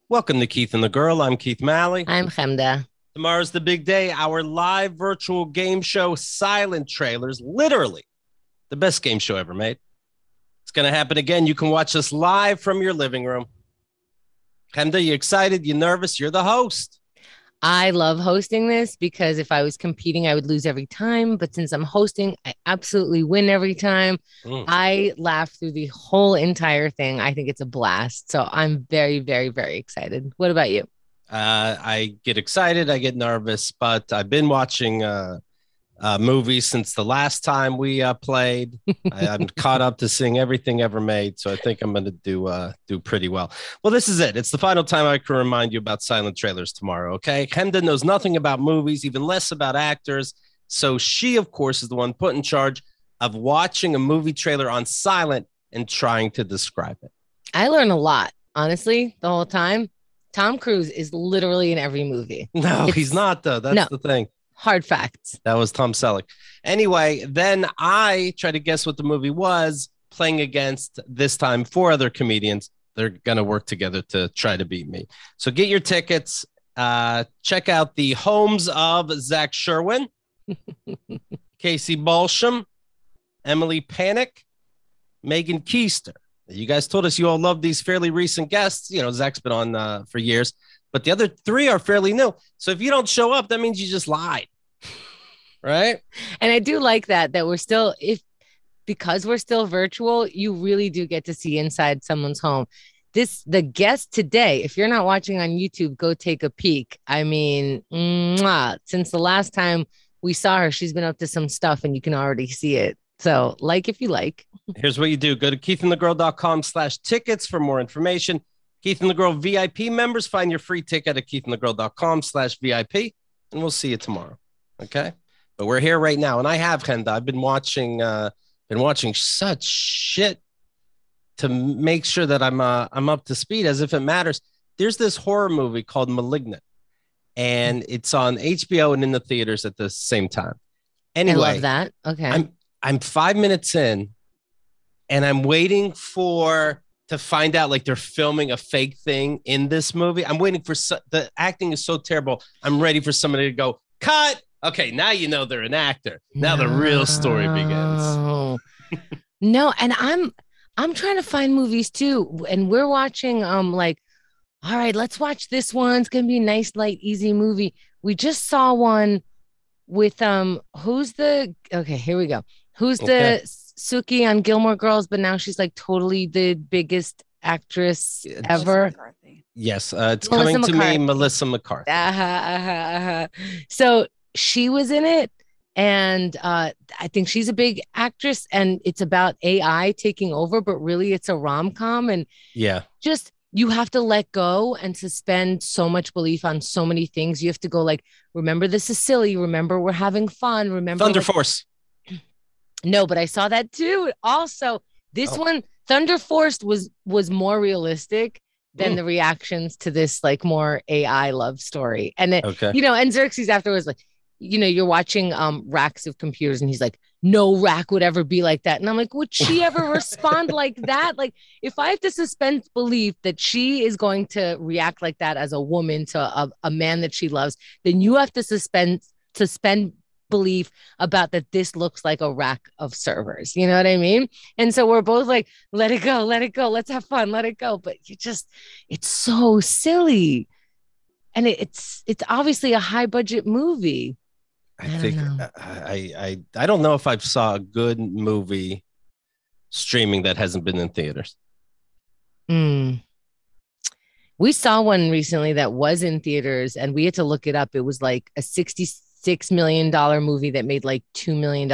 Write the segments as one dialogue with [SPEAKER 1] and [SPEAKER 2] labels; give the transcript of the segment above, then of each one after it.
[SPEAKER 1] Welcome to Keith and the Girl. I'm Keith Malley.
[SPEAKER 2] I'm Chemda.
[SPEAKER 1] Tomorrow's the big day. Our live virtual game show, Silent Trailers, literally the best game show ever made. It's going to happen again. You can watch us live from your living room. Chemda, you excited? You nervous? You're the host.
[SPEAKER 2] I love hosting this because if I was competing, I would lose every time. But since I'm hosting, I absolutely win every time. I laugh through the whole entire thing. I think it's a blast. So I'm very, very, very excited. What about you?
[SPEAKER 1] I get excited. I get nervous, but I've been watching movies since the last time we played. I'm caught up to seeing everything ever made, so I think I'm going to do pretty well. Well, this is it. It's the final time I can remind you about Silent Trailers tomorrow. Okay, Chemda knows nothing about movies, even less about actors. So she, of course, is the one put in charge of watching a movie trailer on silent and trying to describe it.
[SPEAKER 2] I learn a lot, honestly, the whole time. Tom Cruise is literally in every movie.
[SPEAKER 1] No, he's not, though. That's the thing.
[SPEAKER 2] Hard facts.
[SPEAKER 1] That was Tom Selleck. Anyway, then I try to guess what the movie was, playing against, this time, 4 other comedians. They're going to work together to try to beat me. So get your tickets. Check out the homes of Zach Sherwin, Casey Balsham, Emily Panic, Megan Keister. You guys told us you all love these fairly recent guests. You know, Zach's been on for years, but the other 3 are fairly new. So if you don't show up, that means you just lied. Right.
[SPEAKER 2] And I do like that we're still, because we're still virtual, you really do get to see inside someone's home. The guest today, if you're not watching on YouTube, go take a peek. I mean, since the last time we saw her, she's been up to some stuff and you can already see it. So like, if you like.
[SPEAKER 1] Here's what you do. Go to keithandthegirl.com/tickets for more information. Keith and the Girl VIP members, find your free ticket at keithandthegirl.com/VIP, and we'll see you tomorrow. Okay. But we're here right now. And I have, Chemda. I've been watching such shit to make sure that I'm up to speed, as if it matters. There's this horror movie called Malignant, and it's on HBO and in the theaters at the same time. Anyway,
[SPEAKER 2] I love that. Okay.
[SPEAKER 1] I'm 5 minutes in, and I'm waiting to find out like they're filming a fake thing in this movie. I'm waiting for the acting is so terrible. I'm ready for somebody to go, cut. Okay, now you know they're an actor. Now the real story begins.
[SPEAKER 2] No, and I'm trying to find movies too. And we're watching like, all right, let's watch this one. It's gonna be a nice, light, easy movie. We just saw one with okay, here we go. Who's the Suki on Gilmore Girls, but now she's like totally the biggest actress ever.
[SPEAKER 1] Yes, it's Melissa coming McCarthy. To me, Melissa McCarthy.
[SPEAKER 2] So she was in it, and I think she's a big actress, and it's about AI taking over, but really it's a rom-com, and just you have to let go and suspend so much belief on so many things. You have to go like, remember this is silly, remember we're having fun, remember
[SPEAKER 1] Thunder Force.
[SPEAKER 2] No, but I saw that too. Also, this one, Thunder Force, was more realistic than the reactions to this like more AI love story. And it, and Xerxes afterwards, like, you're watching racks of computers, and he's like, no rack would ever be like that. And I'm like, would she ever respond like that? Like, if I have to suspend belief that she is going to react like that as a woman to a man that she loves, then you have to suspend belief about that this looks like a rack of servers. You know what I mean? And so we're both like, let it go, let's have fun, let it go. But it's so silly. And it's obviously a high budget movie.
[SPEAKER 1] I don't know if I've saw a good movie streaming that hasn't been in theaters.
[SPEAKER 2] We saw one recently that was in theaters, and we had to look it up. It was like a $66 million movie that made like $2 million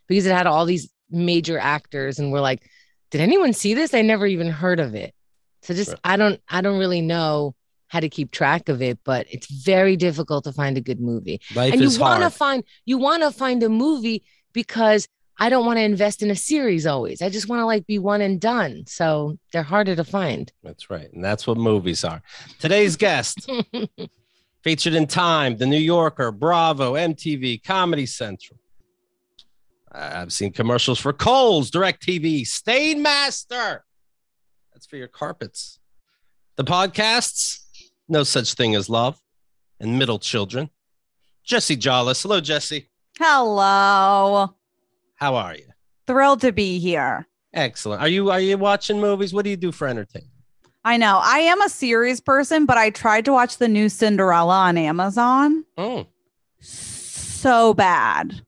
[SPEAKER 2] because it had all these major actors, and we're like, did anyone see this? I never even heard of it. So I don't really know how to keep track of it, but it's very difficult to find a good movie.
[SPEAKER 1] And you want
[SPEAKER 2] to find a movie because I don't want to invest in a series always. I just want to like be one and done. So they're harder to find.
[SPEAKER 1] That's right. And that's what movies are. Today's guest featured in Time, The New Yorker, Bravo, MTV, Comedy Central. I've seen commercials for Kohl's, DirecTV, Stainmaster. That's for your carpets. The podcasts, No Such Thing as Love, and Middle Children. Jesse Jollis. Hello, Jesse.
[SPEAKER 3] Hello.
[SPEAKER 1] How are you?
[SPEAKER 3] Thrilled to be here.
[SPEAKER 1] Excellent. Are you watching movies? What do you do for entertainment?
[SPEAKER 3] I know. I am a series person, but I tried to watch the new Cinderella on Amazon.
[SPEAKER 1] Oh.
[SPEAKER 3] So bad.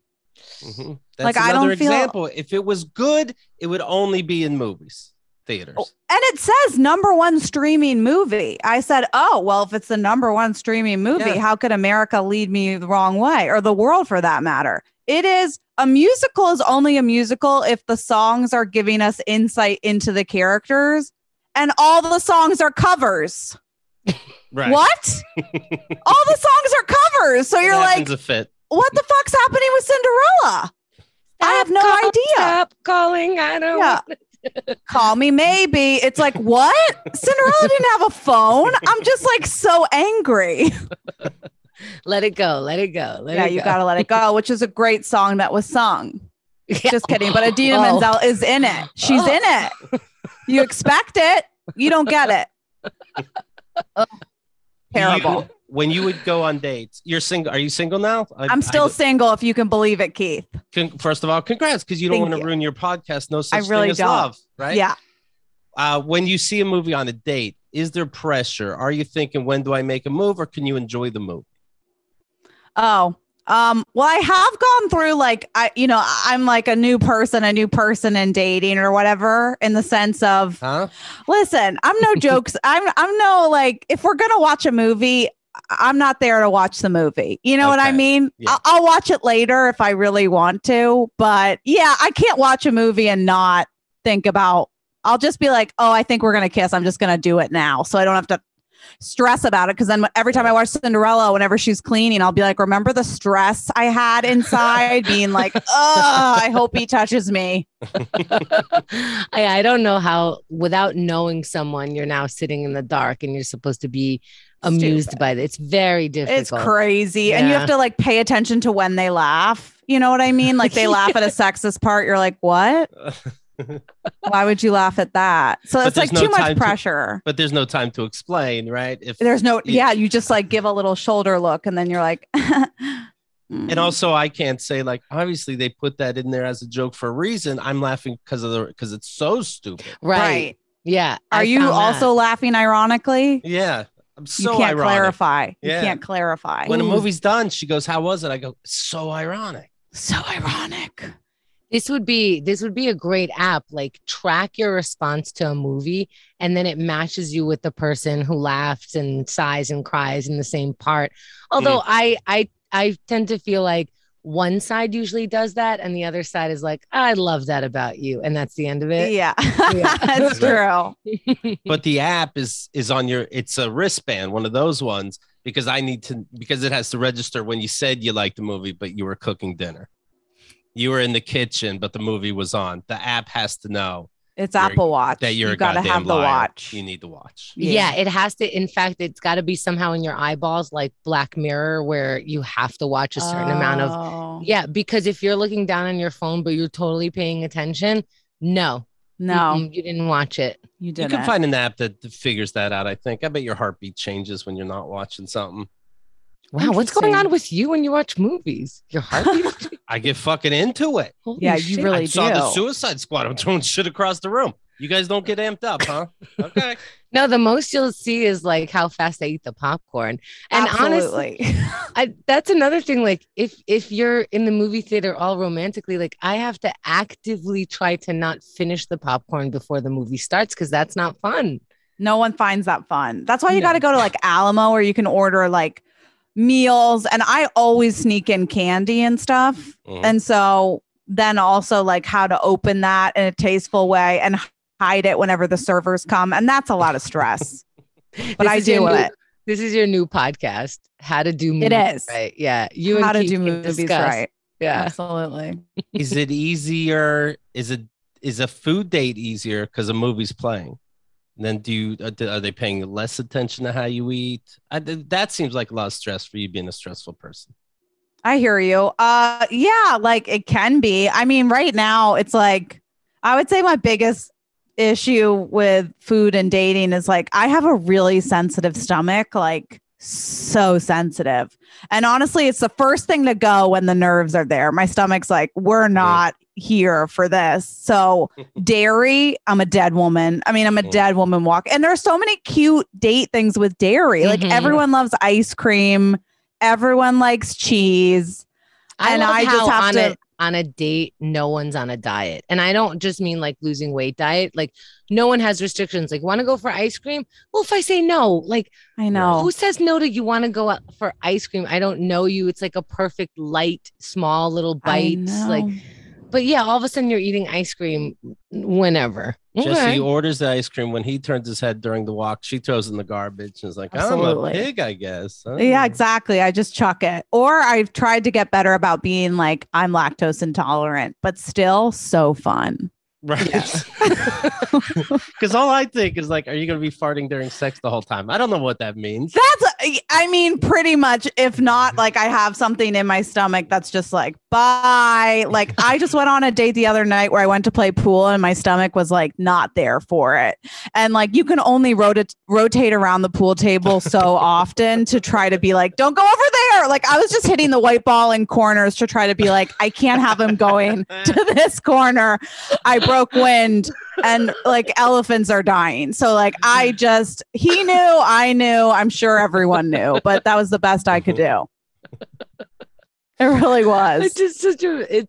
[SPEAKER 1] Mm-hmm.
[SPEAKER 3] Like,
[SPEAKER 1] That's
[SPEAKER 3] I
[SPEAKER 1] another
[SPEAKER 3] don't feel-
[SPEAKER 1] example. If it was good, it would only be in movies, theaters.
[SPEAKER 3] And it says #1 streaming movie. I said, oh, well, if it's the #1 streaming movie, how could America lead me the wrong way, or the world for that matter? It is. A musical is only a musical if the songs are giving us insight into the characters, and all the songs are covers.
[SPEAKER 1] Right.
[SPEAKER 3] What? All the songs are covers. So you're like,
[SPEAKER 1] a fit.
[SPEAKER 3] what the fuck's happening with Cinderella? I have no idea.
[SPEAKER 2] Stop calling. I don't.
[SPEAKER 3] Yeah. Call me maybe. It's like, what? Cinderella didn't have a phone. I'm just like so angry.
[SPEAKER 2] Let it go. Let it go. Let it go.
[SPEAKER 3] You gotta let it go, which is a great song that was sung.
[SPEAKER 2] Yeah.
[SPEAKER 3] Just kidding. But Idina Menzel is in it. She's in it. You expect it. You don't get it. Terrible.
[SPEAKER 1] When you would go on dates, you're single. Are you single now?
[SPEAKER 3] I'm still single, if you can believe it, Keith.
[SPEAKER 1] First of all, congrats, because you don't want to ruin your podcast. No such thing as love, right?
[SPEAKER 3] Yeah.
[SPEAKER 1] When you see a movie on a date, is there pressure? Are you thinking, when do I make a move, or can you enjoy the movie?
[SPEAKER 3] Oh, well, I have gone through like, I'm like a new person in dating or whatever, in the sense of, listen, I'm no jokes. I'm no, like, if we're going to watch a movie, I'm not there to watch the movie. You know what I mean? Yeah. I'll watch it later if I really want to, but yeah, I can't watch a movie and not think about, I'll just be like, oh, I think we're going to kiss. I'm just going to do it now. So I don't have to stress about it, because then every time I watch Cinderella, whenever she's cleaning, I'll be like, remember the stress I had inside being like, oh, I hope he touches me.
[SPEAKER 2] I don't know how, without knowing someone, you're now sitting in the dark and you're supposed to be amused by it. It's very difficult.
[SPEAKER 3] It's crazy. And you have to like pay attention to when they laugh. You know what I mean? Like they laugh at a sexist part. You're like, what? Why would you laugh at that? So it's like too much pressure.
[SPEAKER 1] But there's no time to explain, right? If
[SPEAKER 3] there's no, you just like give a little shoulder look, and then you're like,
[SPEAKER 1] And also, I can't say like, obviously they put that in there as a joke for a reason. I'm laughing because it's so stupid.
[SPEAKER 3] Right.
[SPEAKER 2] Yeah.
[SPEAKER 3] Are you also laughing ironically?
[SPEAKER 1] Yeah. I'm so
[SPEAKER 3] you can't
[SPEAKER 1] ironic.
[SPEAKER 3] Clarify.
[SPEAKER 1] Yeah.
[SPEAKER 3] You can't clarify.
[SPEAKER 1] When a movie's done, she goes, how was it? I go, so ironic.
[SPEAKER 3] So ironic.
[SPEAKER 2] This would be a great app. Like, track your response to a movie, and then it matches you with the person who laughs and sighs and cries in the same part. Although I tend to feel like one side usually does that, and the other side is like, I love that about you, and that's the end of it.
[SPEAKER 3] Yeah. That's true.
[SPEAKER 1] But the app is on it's a wristband, one of those ones, because because it has to register when you said you liked the movie, but you were cooking dinner. You were in the kitchen, but the movie was on. The app has to know.
[SPEAKER 3] It's Apple Watch.
[SPEAKER 1] That you're
[SPEAKER 3] you gotta have the
[SPEAKER 1] liar.
[SPEAKER 3] watch.
[SPEAKER 1] You need the watch.
[SPEAKER 2] Yeah, it has to. In fact, it's got to be somehow in your eyeballs, like Black Mirror, where you have to watch a certain amount of. Yeah, because if you're looking down on your phone, but you're totally paying attention, no, you didn't watch it.
[SPEAKER 3] You didn't.
[SPEAKER 1] You can find an app that figures that out. I think. I bet your heartbeat changes when you're not watching something.
[SPEAKER 2] Wow, what's going on with you when you watch movies? Your heartbeat?
[SPEAKER 1] I get fucking into it.
[SPEAKER 3] Holy shit. You really do. I
[SPEAKER 1] saw the Suicide Squad. I'm throwing shit across the room. You guys don't get amped up, huh? Okay.
[SPEAKER 2] No, the most you'll see is like how fast I eat the popcorn. And
[SPEAKER 3] absolutely.
[SPEAKER 2] Honestly, that's another thing. Like if you're in the movie theater all romantically, like I have to actively try to not finish the popcorn before the movie starts, because that's not fun.
[SPEAKER 3] No one finds that fun. That's why you got to go to like Alamo, where you can order like meals, and I always sneak in candy and stuff. And so then also like how to open that in a tasteful way and hide it whenever the servers come, and that's a lot of stress. But I do it.
[SPEAKER 2] This is your new podcast, How to Do Movies.
[SPEAKER 3] It is.
[SPEAKER 2] Right. Yeah.
[SPEAKER 3] How to do movies right.
[SPEAKER 2] Yeah.
[SPEAKER 3] Absolutely.
[SPEAKER 1] Is it easier? Is a food date easier because a movie's playing? And then are they paying less attention to how you eat? That seems like a lot of stress for you being a stressful person.
[SPEAKER 3] I hear you. Yeah, like it can be. I mean, right now it's like, I would say my biggest issue with food and dating is like I have a really sensitive stomach, like so sensitive. And honestly, it's the first thing to go when the nerves are there. My stomach's like, we're not here for this. So dairy, I'm a dead woman. I mean, I'm a dead woman walk. And there are so many cute date things with dairy. Like everyone loves ice cream. Everyone likes cheese.
[SPEAKER 2] I just have to on a date, no one's on a diet. And I don't just mean like losing weight diet. Like no one has restrictions. Like, want to go for ice cream? Well, if I say no, like,
[SPEAKER 3] I know.
[SPEAKER 2] Who says no to you want to go out for ice cream? I don't know you. It's like a perfect light, small little bites. Like, but yeah, all of a sudden you're eating ice cream whenever.
[SPEAKER 1] Jesse orders the ice cream. When he turns his head during the walk, she throws in the garbage and is like,
[SPEAKER 3] Absolutely.
[SPEAKER 1] I'm a pig, I guess.
[SPEAKER 3] Yeah, exactly. I just chuck it. Or I've tried to get better about being like, I'm lactose intolerant, but still so fun.
[SPEAKER 1] Right. Because all I think is like, are you going to be farting during sex the whole time? I don't know what that means.
[SPEAKER 3] I mean, pretty much. If not, like I have something in my stomach that's just like, bye. Like I just went on a date the other night where I went to play pool and my stomach was like not there for it. And like you can only rotate around the pool table so often to try to be like, don't go over there. Like I was just hitting the white ball in corners to try to be like, I can't have him going to this corner. I broke wind and like elephants are dying. So like he knew, I knew, I'm sure everyone knew, but that was the best I could do. It really was.
[SPEAKER 2] It's just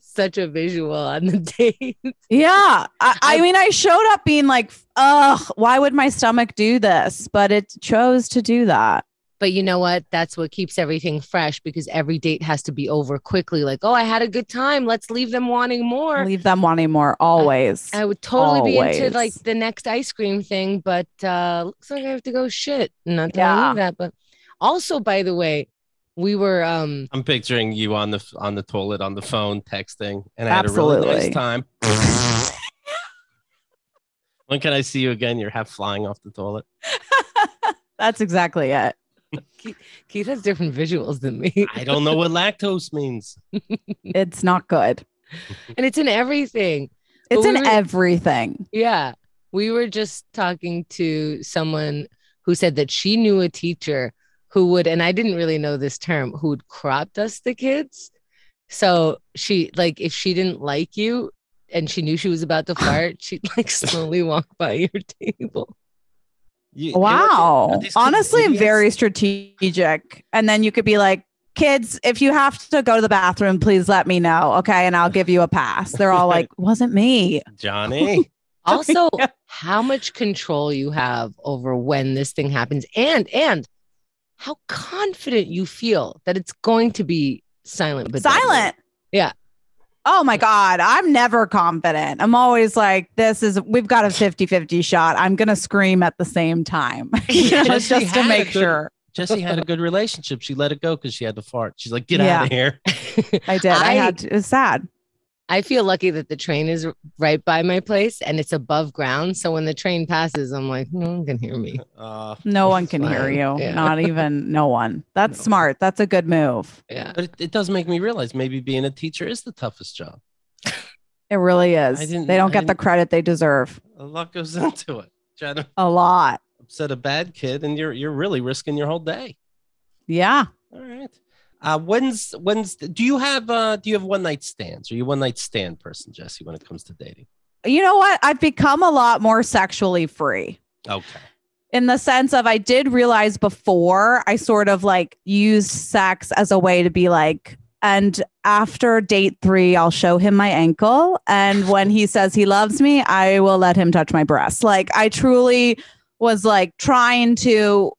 [SPEAKER 2] such a visual on the date.
[SPEAKER 3] Yeah. I mean, I showed up being like, ugh, why would my stomach do this? But it chose to do that.
[SPEAKER 2] But you know what? That's what keeps everything fresh because every date has to be over quickly. Like, oh, I had a good time. Let's leave them wanting more.
[SPEAKER 3] Leave them wanting more always.
[SPEAKER 2] I would totally be into like the next ice cream thing, but looks like I have to go shit. Not telling you that, but also, by the way, we were I'm
[SPEAKER 1] picturing you on the toilet on the phone texting, and I had a really nice time. When can I see you again? You're half flying off the toilet.
[SPEAKER 3] That's exactly it.
[SPEAKER 2] Keith has different visuals than me.
[SPEAKER 1] I don't know what lactose means.
[SPEAKER 3] It's not good.
[SPEAKER 2] And it's in everything.
[SPEAKER 3] It's in everything.
[SPEAKER 2] Yeah. We were just talking to someone who said that she knew a teacher who would, and I didn't really know this term, who would crop dust the kids. So she, like, if she didn't like you and she knew she was about to fart, she'd like slowly walk by your table.
[SPEAKER 3] Wow. Honestly, very strategic. And then you could be like, kids, if you have to go to the bathroom, please let me know. Okay. And I'll give you a pass. They're all like, wasn't me.
[SPEAKER 1] Johnny.
[SPEAKER 2] Also, how much control you have over when this thing happens and how confident you feel that it's going to be silent. But
[SPEAKER 3] silent.
[SPEAKER 2] Yeah.
[SPEAKER 3] Oh my God. I'm never confident. I'm always like, we've got a 50-50 shot. I'm going to scream at the same time. Just to make sure.
[SPEAKER 1] Jessie had a good relationship. She let it go because she had to fart. She's like, get out of here.
[SPEAKER 3] I did. It was sad.
[SPEAKER 2] I feel lucky that the train is right by my place and it's above ground. So when the train passes, I'm like, no one can hear me.
[SPEAKER 3] No one can hear you. Yeah. Not even no one. That's smart. That's a good move.
[SPEAKER 2] Yeah.
[SPEAKER 1] But it does make me realize maybe being a teacher is the toughest job.
[SPEAKER 3] It really is. They don't get the credit they deserve.
[SPEAKER 1] A lot goes into it.
[SPEAKER 3] A lot.
[SPEAKER 1] Upset a bad kid and you're really risking your whole day.
[SPEAKER 3] Yeah.
[SPEAKER 1] All right. Do you have one night stands? Are you a one night stand person, Jessie, when it comes to dating?
[SPEAKER 3] You know what? I've become a lot more sexually free.
[SPEAKER 1] Okay.
[SPEAKER 3] In the sense of I did realize before I sort of like used sex as a way to be like, and after date 3, I'll show him my ankle. And when he says he loves me, I will let him touch my breast. Like I truly was like trying to,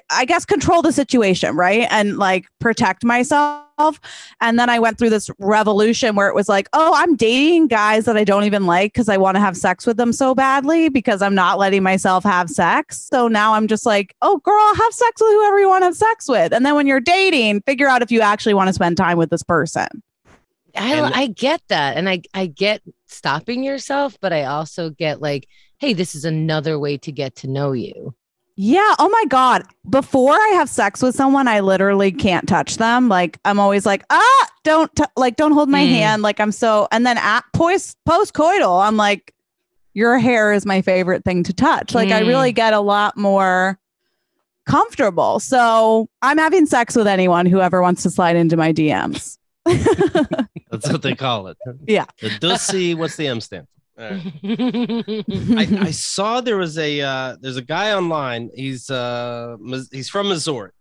[SPEAKER 3] I guess, control the situation, right? And like protect myself. And then I went through this revolution where it was like, oh, I'm dating guys that I don't even like because I want to have sex with them so badly because I'm not letting myself have sex. So now I'm just like, oh, girl, have sex with whoever you want to have sex with. And then when you're dating, figure out if you actually want to spend time with this person.
[SPEAKER 2] I get that. And I get stopping yourself, but I also get like, hey, this is another way to get to know you.
[SPEAKER 3] Yeah. Oh my God. Before I have sex with someone, I literally can't touch them. Like I'm always like, don't hold my hand. Like I'm so, and then at post-coital, I'm like, your hair is my favorite thing to touch. Like I really get a lot more comfortable. So I'm having sex with anyone who ever wants to slide into my DMs.
[SPEAKER 1] That's what they call it.
[SPEAKER 3] Yeah.
[SPEAKER 1] The Dussy, what's the M stand for? Right. I saw there's a guy online. He's from Missouri.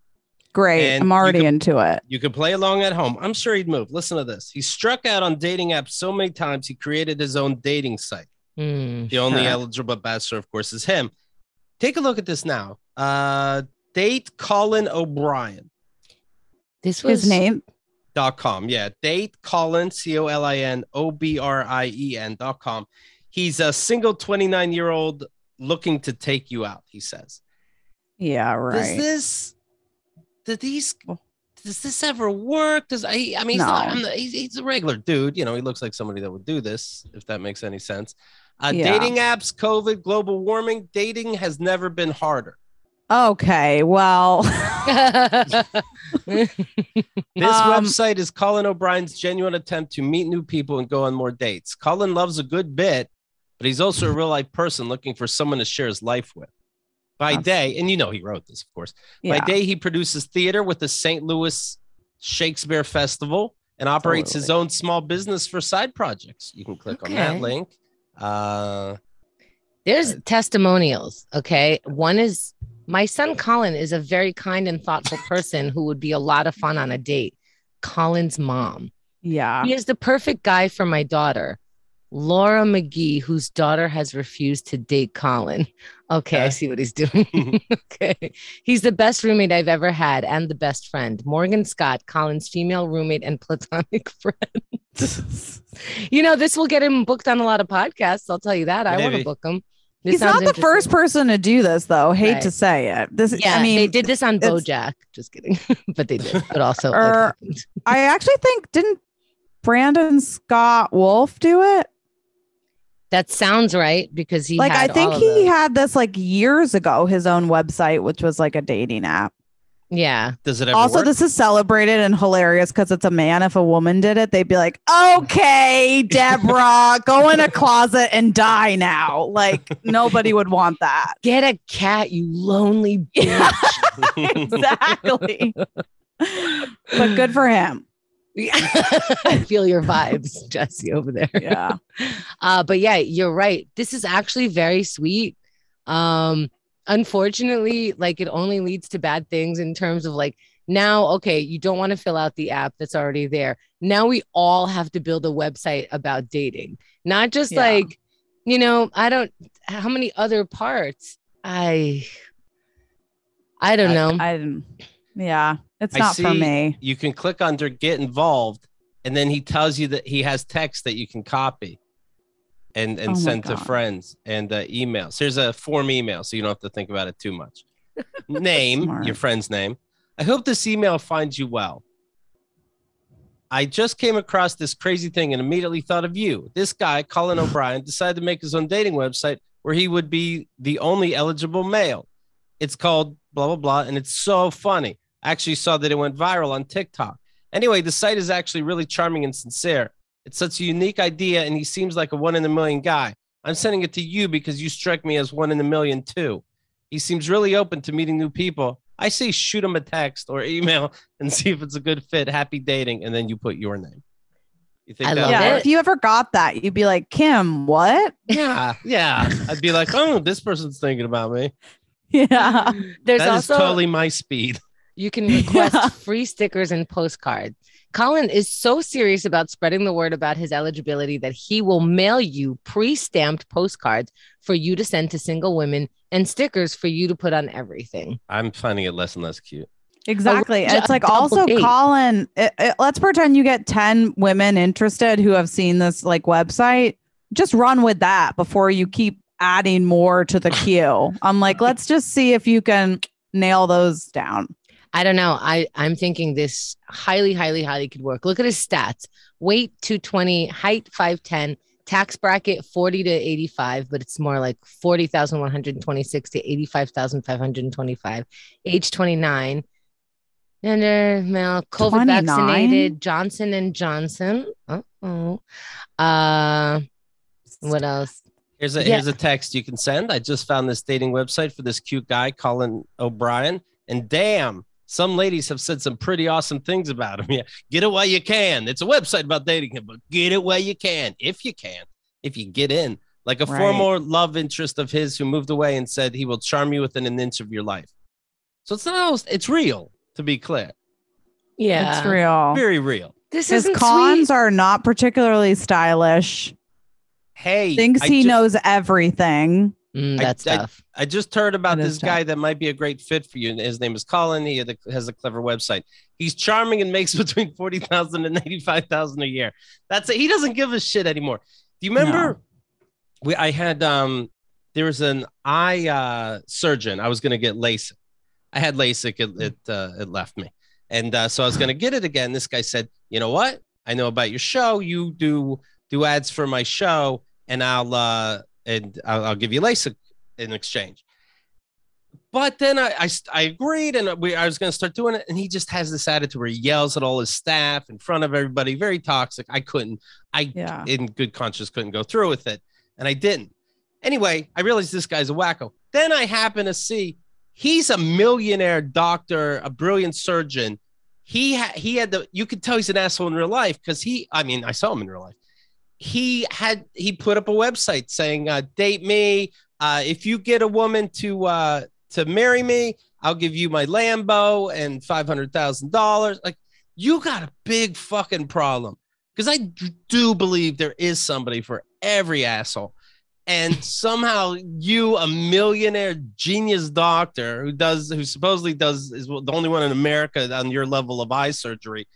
[SPEAKER 3] Great.
[SPEAKER 1] And
[SPEAKER 3] I'm already into it.
[SPEAKER 1] You can play along at home. I'm sure he'd move. Listen to this. He struck out on dating apps so many times he created his own dating site. The only eligible bachelor, of course, is him. Take a look at this now. Date Colin O'Brien.
[SPEAKER 3] This was his name.
[SPEAKER 1] .com. Yeah. Date Colin, COLINOBRIEN.com. He's a single 29-year-old looking to take you out, he says.
[SPEAKER 3] Yeah, right.
[SPEAKER 1] Does this ever work?
[SPEAKER 3] No.
[SPEAKER 1] He's a regular dude. You know, he looks like somebody that would do this, if that makes any sense. Dating apps, COVID, global warming, dating has never been harder.
[SPEAKER 3] Okay, well.
[SPEAKER 1] This website is Colin O'Brien's genuine attempt to meet new people and go on more dates. Colin loves a good bit, but he's also a real life person looking for someone to share his life with. By day, and you know he wrote this, of course. Yeah. By day, he produces theater with the St. Louis Shakespeare Festival and operates his own small business for side projects. You can click on that link.
[SPEAKER 2] There's testimonials, okay? One is, my son Colin is a very kind and thoughtful person who would be a lot of fun on a date. Colin's mom.
[SPEAKER 3] Yeah.
[SPEAKER 2] He is the perfect guy for my daughter. Laura McGee, whose daughter has refused to date Colin. Okay, I see what he's doing. Okay. He's the best roommate I've ever had and the best friend. Morgan Scott, Colin's female roommate and platonic friend. You know, this will get him booked on a lot of podcasts. I'll tell you that. I want to book him.
[SPEAKER 3] He's not the first person to do this, though. Hate to say it.
[SPEAKER 2] They did this on BoJack. Just kidding. But they did. But also,
[SPEAKER 3] I actually think, didn't Brandon Scott Wolf do it?
[SPEAKER 2] That sounds right, because he
[SPEAKER 3] I think he had this years ago, his own website, which was like a dating app.
[SPEAKER 2] Yeah.
[SPEAKER 1] Does it ever
[SPEAKER 3] also
[SPEAKER 1] work?
[SPEAKER 3] This is celebrated and hilarious because it's a man. If a woman did it, they'd be like, okay, Deborah, go in a closet and die now. Nobody would want that.
[SPEAKER 2] Get a cat, you lonely bitch.
[SPEAKER 3] Exactly. But good for him.
[SPEAKER 2] I feel your vibes, Jesse, over there.
[SPEAKER 3] Yeah.
[SPEAKER 2] But yeah, you're right. This is actually very sweet. Unfortunately, it only leads to bad things in terms of now, okay, you don't want to fill out the app that's already there. Now we all have to build a website about dating, not just how many other parts. I don't know.
[SPEAKER 3] Yeah. It's not for me.
[SPEAKER 1] You can click under get involved, and then he tells you that he has text that you can copy and send to friends and emails. Here's a form email, so you don't have to think about it too much. Name, your friend's name. I hope this email finds you well. I just came across this crazy thing and immediately thought of you. This guy, Colin O'Brien, decided to make his own dating website where he would be the only eligible male. It's called blah, blah, blah, and it's so funny. I actually saw that it went viral on TikTok. Anyway, the site is actually really charming and sincere. It's such a unique idea, and he seems like a 1 in a million guy. I'm sending it to you because you strike me as 1 in a million too. He seems really open to meeting new people. I say shoot him a text or email and see if it's a good fit. Happy dating, and then you put your name. You think
[SPEAKER 2] I love it.
[SPEAKER 3] If you ever got that, you'd be like, Kim, what?
[SPEAKER 1] Yeah. I'd be like, oh, this person's thinking about me.
[SPEAKER 3] Yeah.
[SPEAKER 2] That
[SPEAKER 1] is totally my speed.
[SPEAKER 2] You can request free stickers and postcards. Colin is so serious about spreading the word about his eligibility that he will mail you pre-stamped postcards for you to send to single women and stickers for you to put on everything.
[SPEAKER 1] I'm finding it less and less cute.
[SPEAKER 3] Exactly. It's also Colin, let's pretend you get 10 women interested who have seen this website. Just run with that before you keep adding more to the queue. I'm like, let's just see if you can nail those down.
[SPEAKER 2] I don't know. I'm thinking this highly, highly, highly could work. Look at his stats. Weight 220, height 5'10", tax bracket 40 to 85, but it's more like 40,126 to 85,525. Age 29. Gender male, COVID 29? Vaccinated, Johnson & Johnson. What else?
[SPEAKER 1] Here's a text you can send. I just found this dating website for this cute guy, Colin O'Brien, and damn, some ladies have said some pretty awesome things about him. Yeah, get it while you can. It's a website about dating him, but get it while you can, if you get in. Like a former love interest of his who moved away and said he will charm you within an inch of your life. So it's real, to be clear.
[SPEAKER 2] Yeah,
[SPEAKER 3] it's real,
[SPEAKER 1] very real.
[SPEAKER 3] His cons are not particularly stylish.
[SPEAKER 1] Hey,
[SPEAKER 3] thinks he knows everything.
[SPEAKER 2] That's tough.
[SPEAKER 1] I just heard about this guy that might be a great fit for you. And his name is Colin. He has a clever website. He's charming and makes between $40,000 and $85,000 a year. That's it. He doesn't give a shit anymore. Do you remember? No. I had there was an eye surgeon. I was going to get LASIK. I had LASIK. It left me, and so I was going to get it again. This guy said, "You know what? I know about your show. You do ads for my show, and I'll give you LASIK in exchange." But then I agreed, and I was going to start doing it, and he just has this attitude where he yells at all his staff in front of everybody, very toxic. In good conscience, couldn't go through with it, and I didn't. Anyway, I realized this guy's a wacko. Then I happen to see he's a millionaire doctor, a brilliant surgeon. He had you could tell he's an asshole in real life because I saw him in real life. He put up a website saying, date me. If you get a woman to marry me, I'll give you my Lambo and $500,000. Like, you got a big fucking problem. Because I do believe there is somebody for every asshole. And somehow you, a millionaire genius doctor who supposedly is the only one in America on your level of eye surgery,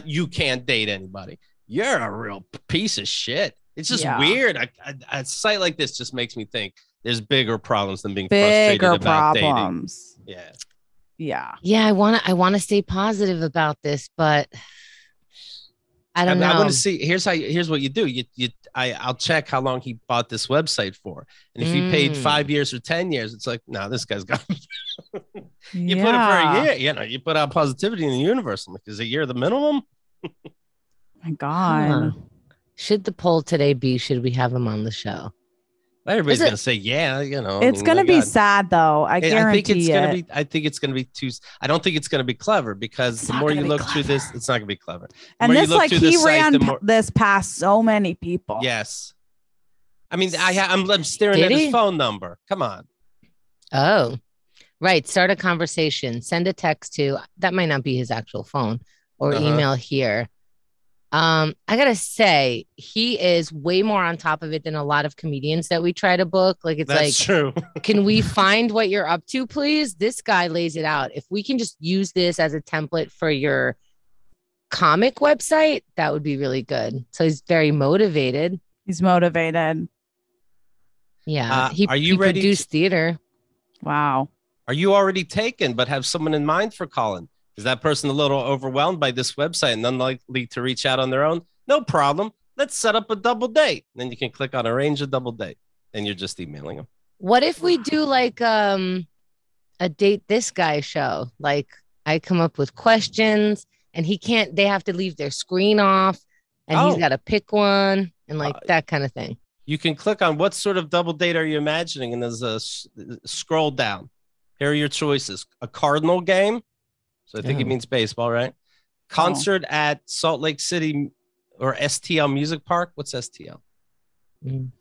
[SPEAKER 1] you can't date anybody. You're a real piece of shit. It's just weird. A site like this just makes me think there's bigger problems than being frustrated about dating. Yeah.
[SPEAKER 2] I want to stay positive about this, but I don't know.
[SPEAKER 1] I want to see. Here's what you do. I'll check how long he bought this website for, and if he paid 5 years or 10 years, it's like, no, this guy's got. You put it for a year. You put out positivity in the universe. Like, is a year the minimum?
[SPEAKER 3] My God.
[SPEAKER 2] Should the poll today be, should we have him on the show?
[SPEAKER 1] Everybody's going to say, yeah,
[SPEAKER 3] It's going to be sad, though. I guarantee it.
[SPEAKER 1] I think it's going to be too. I don't think it's going to be clever because the more you look through this, it's not going to be clever.
[SPEAKER 3] And this, like, he ran this past so many people.
[SPEAKER 1] Yes. I mean, I'm staring at his phone number. Come on.
[SPEAKER 2] Oh, right. Start a conversation. Send a text to, that might not be his actual phone, or email here. I gotta say, he is way more on top of it than a lot of comedians that we try to book. Like, it's
[SPEAKER 1] That's true.
[SPEAKER 2] Can we find what you're up to, please? This guy lays it out. If we can just use this as a template for your comic website, that would be really good. So he's very motivated.
[SPEAKER 3] He's motivated.
[SPEAKER 2] Yeah. He produced theater.
[SPEAKER 3] Wow.
[SPEAKER 1] Are you already taken, but have someone in mind for Colin? Is that person a little overwhelmed by this website and unlikely to reach out on their own? No problem. Let's set up a double date. Then you can click on arrange a double date and you're just emailing them.
[SPEAKER 2] What if we do like a date this guy show? Like, I come up with questions and they have to leave their screen off and he's got to pick one and like that kind of thing.
[SPEAKER 1] You can click on what sort of double date are you imagining? And there's a scroll down. Here are your choices. A Cardinal game. So I think he means baseball, right? Concert at Salt Lake City or STL Music Park. What's STL?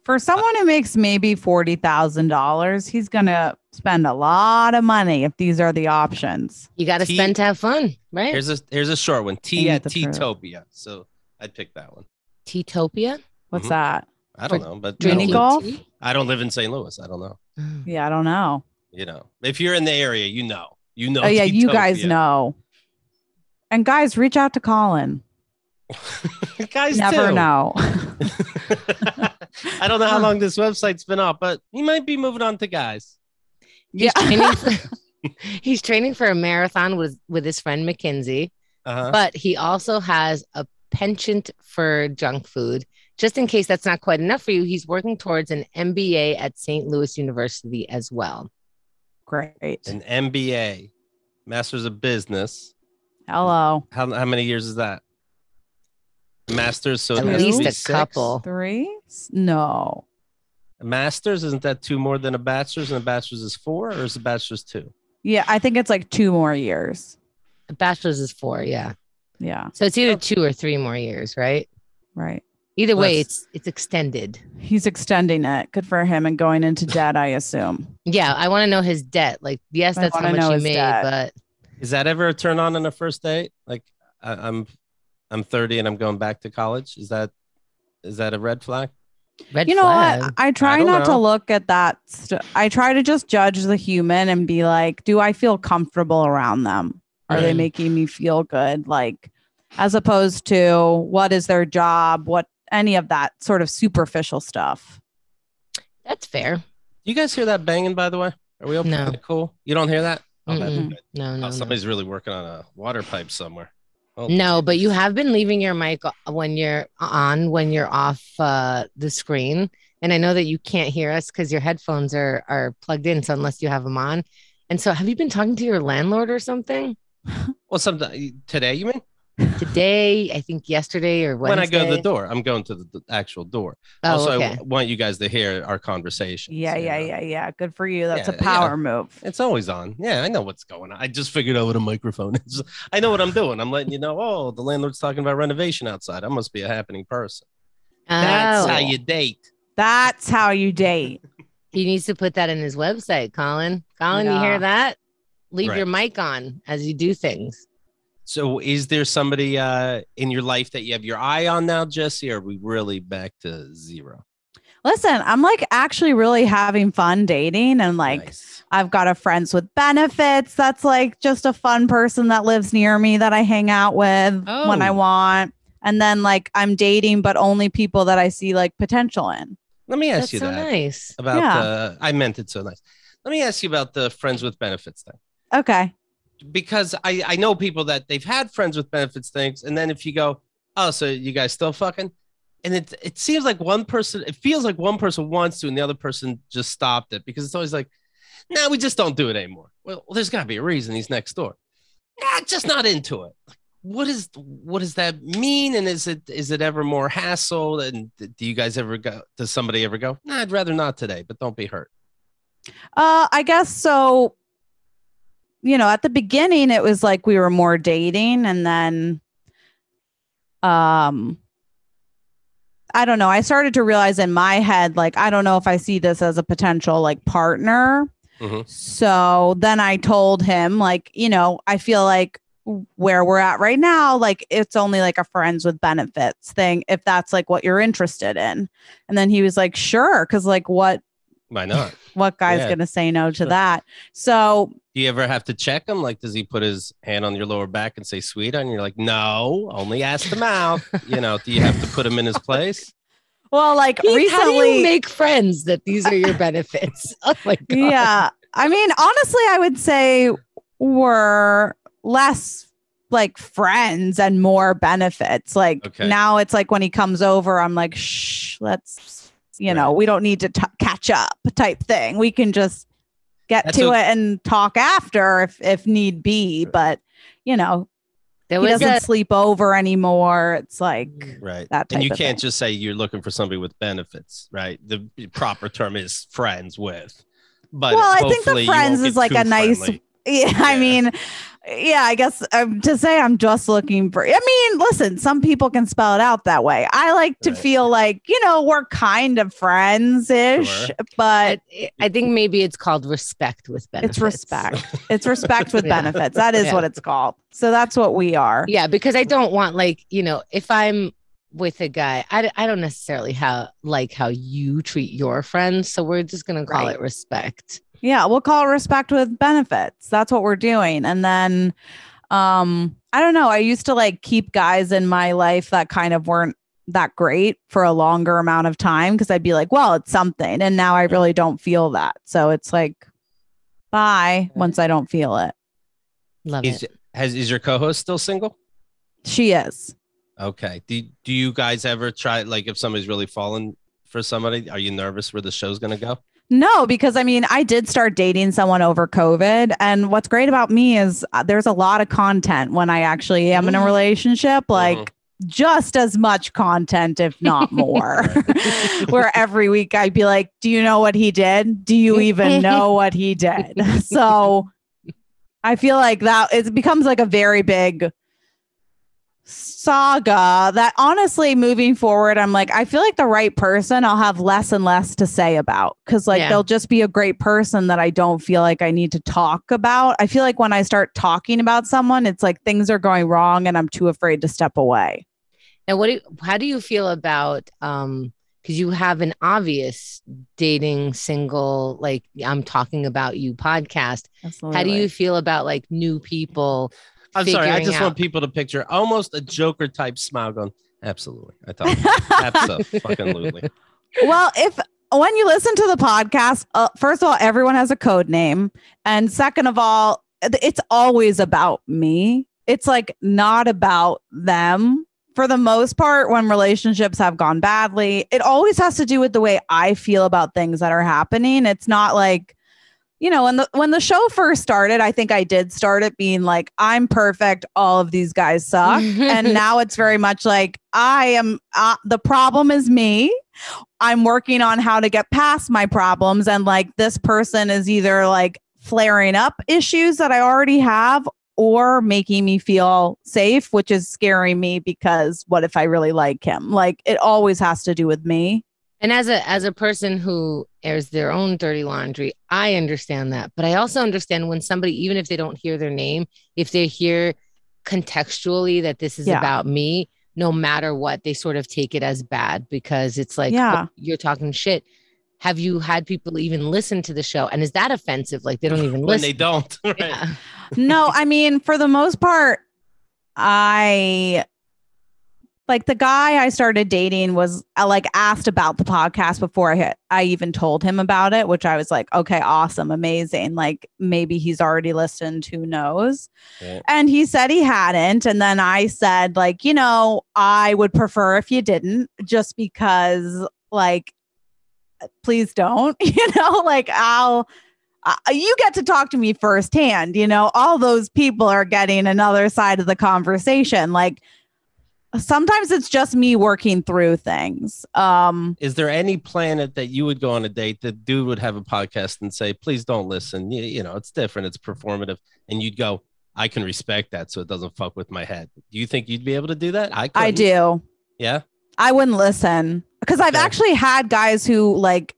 [SPEAKER 3] For someone who makes maybe $40,000, he's going to spend a lot of money if these are the options.
[SPEAKER 2] You got to spend to have fun, right?
[SPEAKER 1] Here's a short one. T at T-topia. So I'd pick that one.
[SPEAKER 2] T-topia?
[SPEAKER 3] What's that?
[SPEAKER 1] I don't know. But
[SPEAKER 3] mini golf?
[SPEAKER 1] I don't live in St. Louis. I don't know.
[SPEAKER 3] Yeah, I don't know.
[SPEAKER 1] If you're in the area, you know.
[SPEAKER 3] Oh, yeah, you guys know. And guys, reach out to Colin.
[SPEAKER 1] Guys
[SPEAKER 3] never know.
[SPEAKER 1] I don't know how long this website's been up, but he might be moving on to guys.
[SPEAKER 2] He's training for a marathon with his friend Mackenzie, but he also has a penchant for junk food. Just in case that's not quite enough for you, he's working towards an MBA at St. Louis University as well.
[SPEAKER 3] Great.
[SPEAKER 1] An MBA, Masters of Business.
[SPEAKER 3] Hello.
[SPEAKER 1] How many years is that? Masters, so
[SPEAKER 2] at least a couple.
[SPEAKER 3] 3? No.
[SPEAKER 1] A master's, isn't that 2 more than a bachelor's, and a bachelor's is 4, or is a bachelor's 2?
[SPEAKER 3] Yeah, I think it's like 2 more years.
[SPEAKER 2] A bachelor's is 4, yeah.
[SPEAKER 3] Yeah.
[SPEAKER 2] So it's either 2 or 3 more years, right?
[SPEAKER 3] Right.
[SPEAKER 2] Either way, it's extended.
[SPEAKER 3] He's extending it. Good for him, and going into debt, I assume.
[SPEAKER 2] Yeah, I want to know his debt. Like, yes, that's how much he made, but
[SPEAKER 1] is that ever a turn on a first date? Like, I'm 30 and I'm going back to college. Is that a red flag?
[SPEAKER 2] Red
[SPEAKER 3] you know
[SPEAKER 2] flag.
[SPEAKER 3] what? I try not to look at that. I try to just judge the human and be like, do I feel comfortable around them? Are they making me feel good? Like, as opposed to what is their job? What any of that sort of superficial stuff.
[SPEAKER 2] That's fair.
[SPEAKER 1] You guys hear that banging, by the way? Are we okay?
[SPEAKER 2] No.
[SPEAKER 1] Cool. You don't hear that? Oh,
[SPEAKER 2] no.
[SPEAKER 1] Somebody's really working on a water pipe somewhere. Oh,
[SPEAKER 2] no, but you have been leaving your mic when you're on, when you're off the screen. And I know that you can't hear us because your headphones are plugged in. So unless you have them on. And so have you been talking to your landlord or something?
[SPEAKER 1] Well, sometime today, you mean?
[SPEAKER 2] Today, I think yesterday or Wednesday.
[SPEAKER 1] When I go to the door, I'm going to the actual door.
[SPEAKER 2] Oh,
[SPEAKER 1] also,
[SPEAKER 2] okay.
[SPEAKER 1] I want you guys to hear our conversation.
[SPEAKER 3] Yeah. Good for you. That's a power move.
[SPEAKER 1] It's always on. Yeah, I know what's going on. I just figured out what a microphone is. I know what I'm doing. I'm letting you know, oh, the landlord's talking about renovation outside. I must be a happening person.
[SPEAKER 2] Oh.
[SPEAKER 1] That's how you date.
[SPEAKER 3] That's how you date.
[SPEAKER 2] He needs to put that in his website, Colin. Colin, you hear that? Leave your mic on as you do things.
[SPEAKER 1] So is there somebody in your life that you have your eye on now, Jesse, or are we really back to zero?
[SPEAKER 3] Listen, I'm like actually really having fun dating, and like nice. I've got a friends with benefits. That's like just a fun person that lives near me that I hang out with when I want. And then like I'm dating, but only people that I see like potential in.
[SPEAKER 1] Let me ask you
[SPEAKER 2] so
[SPEAKER 1] that.
[SPEAKER 2] Nice.
[SPEAKER 1] About I meant it so nice. Let me ask you about the friends with benefits thing.
[SPEAKER 3] Okay.
[SPEAKER 1] Because I know people that they've had friends with benefits things. And then if you go, oh, so you guys still fucking? And it seems like it feels like one person wants to and the other person just stopped it, because it's always like, nah, we just don't do it anymore. Well, there's got to be a reason. He's next door. Nah, just not into it. What does that mean? And is it ever more hassle? And do you guys ever go? Does somebody ever go, nah, I'd rather not today, but don't be hurt?
[SPEAKER 3] I guess so. You know, at the beginning, it was like we were more dating, and then, I don't know. I started to realize in my head, like, I don't know if I see this as a potential like partner. Mm-hmm. So then I told him, like, you know, I feel like where we're at right now, like it's only like a friends with benefits thing, if that's like what you're interested in. And then he was like, sure, because like why not? What guy's gonna say no to that? So
[SPEAKER 1] do you ever have to check him? Like, does he put his hand on your lower back and say sweet on? You're like, no, only ask him out. You know, do you have to put him in his place?
[SPEAKER 3] Well, like recently,
[SPEAKER 2] how do you make friends that these are your benefits? Oh my God.
[SPEAKER 3] Yeah. I mean, honestly, I would say we're less like friends and more benefits. Like now it's like when he comes over, I'm like, shh, let's, you know, we don't need to catch up type thing. We can just get to it and talk after if need be. But, you know, he doesn't sleep over anymore. It's like that type
[SPEAKER 1] and you
[SPEAKER 3] of
[SPEAKER 1] can't
[SPEAKER 3] thing.
[SPEAKER 1] just say you're looking for somebody with benefits, right? The proper term is friends with. But
[SPEAKER 3] well, I think the friends is like a nice. Yeah, I mean, yeah, I guess to say I'm just looking for. I mean, listen, some people can spell it out that way. I like to feel like, you know, we're kind of friends-ish, but
[SPEAKER 2] I think maybe it's called respect with benefits.
[SPEAKER 3] It's respect. It's respect with benefits. That is what it's called. So that's what we are.
[SPEAKER 2] Yeah, because I don't want, like, you know, if I'm with a guy, I don't necessarily like how you treat your friends. So we're just going to call it respect.
[SPEAKER 3] Yeah, we'll call it respect with benefits. That's what we're doing. And then, I don't know. I used to like keep guys in my life that kind of weren't that great for a longer amount of time, because I'd be like, well, it's something. And now I really don't feel that. So it's like, bye once I don't feel it.
[SPEAKER 2] Love it.
[SPEAKER 1] Is your co-host still single?
[SPEAKER 3] She is.
[SPEAKER 1] Okay. Do you guys ever try, like, if somebody's really fallen for somebody, are you nervous where the show's going to go?
[SPEAKER 3] No, because I mean, I did start dating someone over COVID. And what's great about me is there's a lot of content when I actually am in a relationship. Like just as much content, if not more, where every week I'd be like, do you know what he did? Do you even know what he did? So I feel like that it becomes like a very big saga that honestly moving forward, I'm like, I feel like the right person I'll have less and less to say about because like they'll just be a great person that I don't feel like I need to talk about. I feel like when I start talking about someone, it's like things are going wrong and I'm too afraid to step away.
[SPEAKER 2] And how do you feel about because you have an obvious dating single, like I'm talking about you podcast. Absolutely. How do you feel about like new people?
[SPEAKER 1] I'm sorry. I just want people to picture almost a Joker type smile going, absolutely. I thought absolutely.
[SPEAKER 3] Well, when you listen to the podcast, first of all, everyone has a code name. And second of all, it's always about me. It's like not about them. For the most part, when relationships have gone badly, it always has to do with the way I feel about things that are happening. It's not like, you know, when the show first started, I think I did start it being like, I'm perfect. All of these guys suck. And now it's very much like I am. The problem is me. I'm working on how to get past my problems. And like this person is either like flaring up issues that I already have or making me feel safe, which is scaring me because what if I really like him? Like it always has to do with me.
[SPEAKER 2] And as a person who airs their own dirty laundry, I understand that. But I also understand when somebody, even if they don't hear their name, if they hear contextually that this is about me, no matter what, they sort of take it as bad because it's like, oh, you're talking shit. Have you had people even listen to the show? And is that offensive? Like they don't even listen.
[SPEAKER 1] When they don't. Right?
[SPEAKER 2] Yeah.
[SPEAKER 3] No, I mean, for the most part, like the guy I started dating was like asked about the podcast before I even told him about it, which I was like, okay, awesome. Amazing. Like maybe he's already listened, who knows? Yeah. And he said he hadn't. And then I said like, you know, I would prefer if you didn't just because like, please don't, you know, like you get to talk to me firsthand, you know, all those people are getting another side of the conversation. Like, sometimes it's just me working through things.
[SPEAKER 1] Is there any planet that you would go on a date that dude would have a podcast and say, please don't listen. You know, it's different. It's performative. And you'd go, I can respect that. So it doesn't fuck with my head. Do you think you'd be able to do that?
[SPEAKER 3] I do.
[SPEAKER 1] Yeah.
[SPEAKER 3] I wouldn't listen because I've actually had guys who like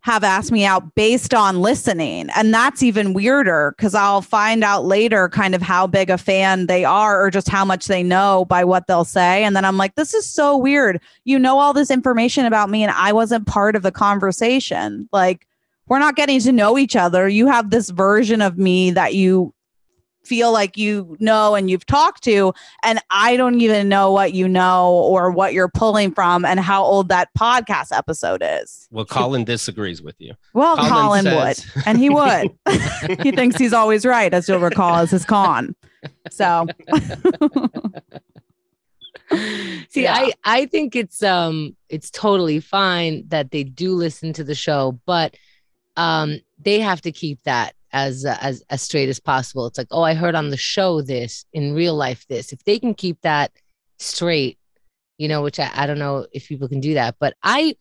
[SPEAKER 3] have asked me out based on listening. And that's even weirder because I'll find out later kind of how big a fan they are or just how much they know by what they'll say. And then I'm like, this is so weird. You know, all this information about me and I wasn't part of the conversation. Like, we're not getting to know each other. You have this version of me that you feel like you know and you've talked to, and I don't even know what you know or what you're pulling from and how old that podcast episode is.
[SPEAKER 1] Well, Colin disagrees with you.
[SPEAKER 3] Well, Colin would, and he would. He thinks he's always right, as you'll recall, as his con. So
[SPEAKER 2] see, I think it's totally fine that they do listen to the show, but they have to keep that as straight as possible. It's like, oh, I heard on the show this, in real life this. If they can keep that straight, you know, which I don't know if people can do that, but
[SPEAKER 1] how's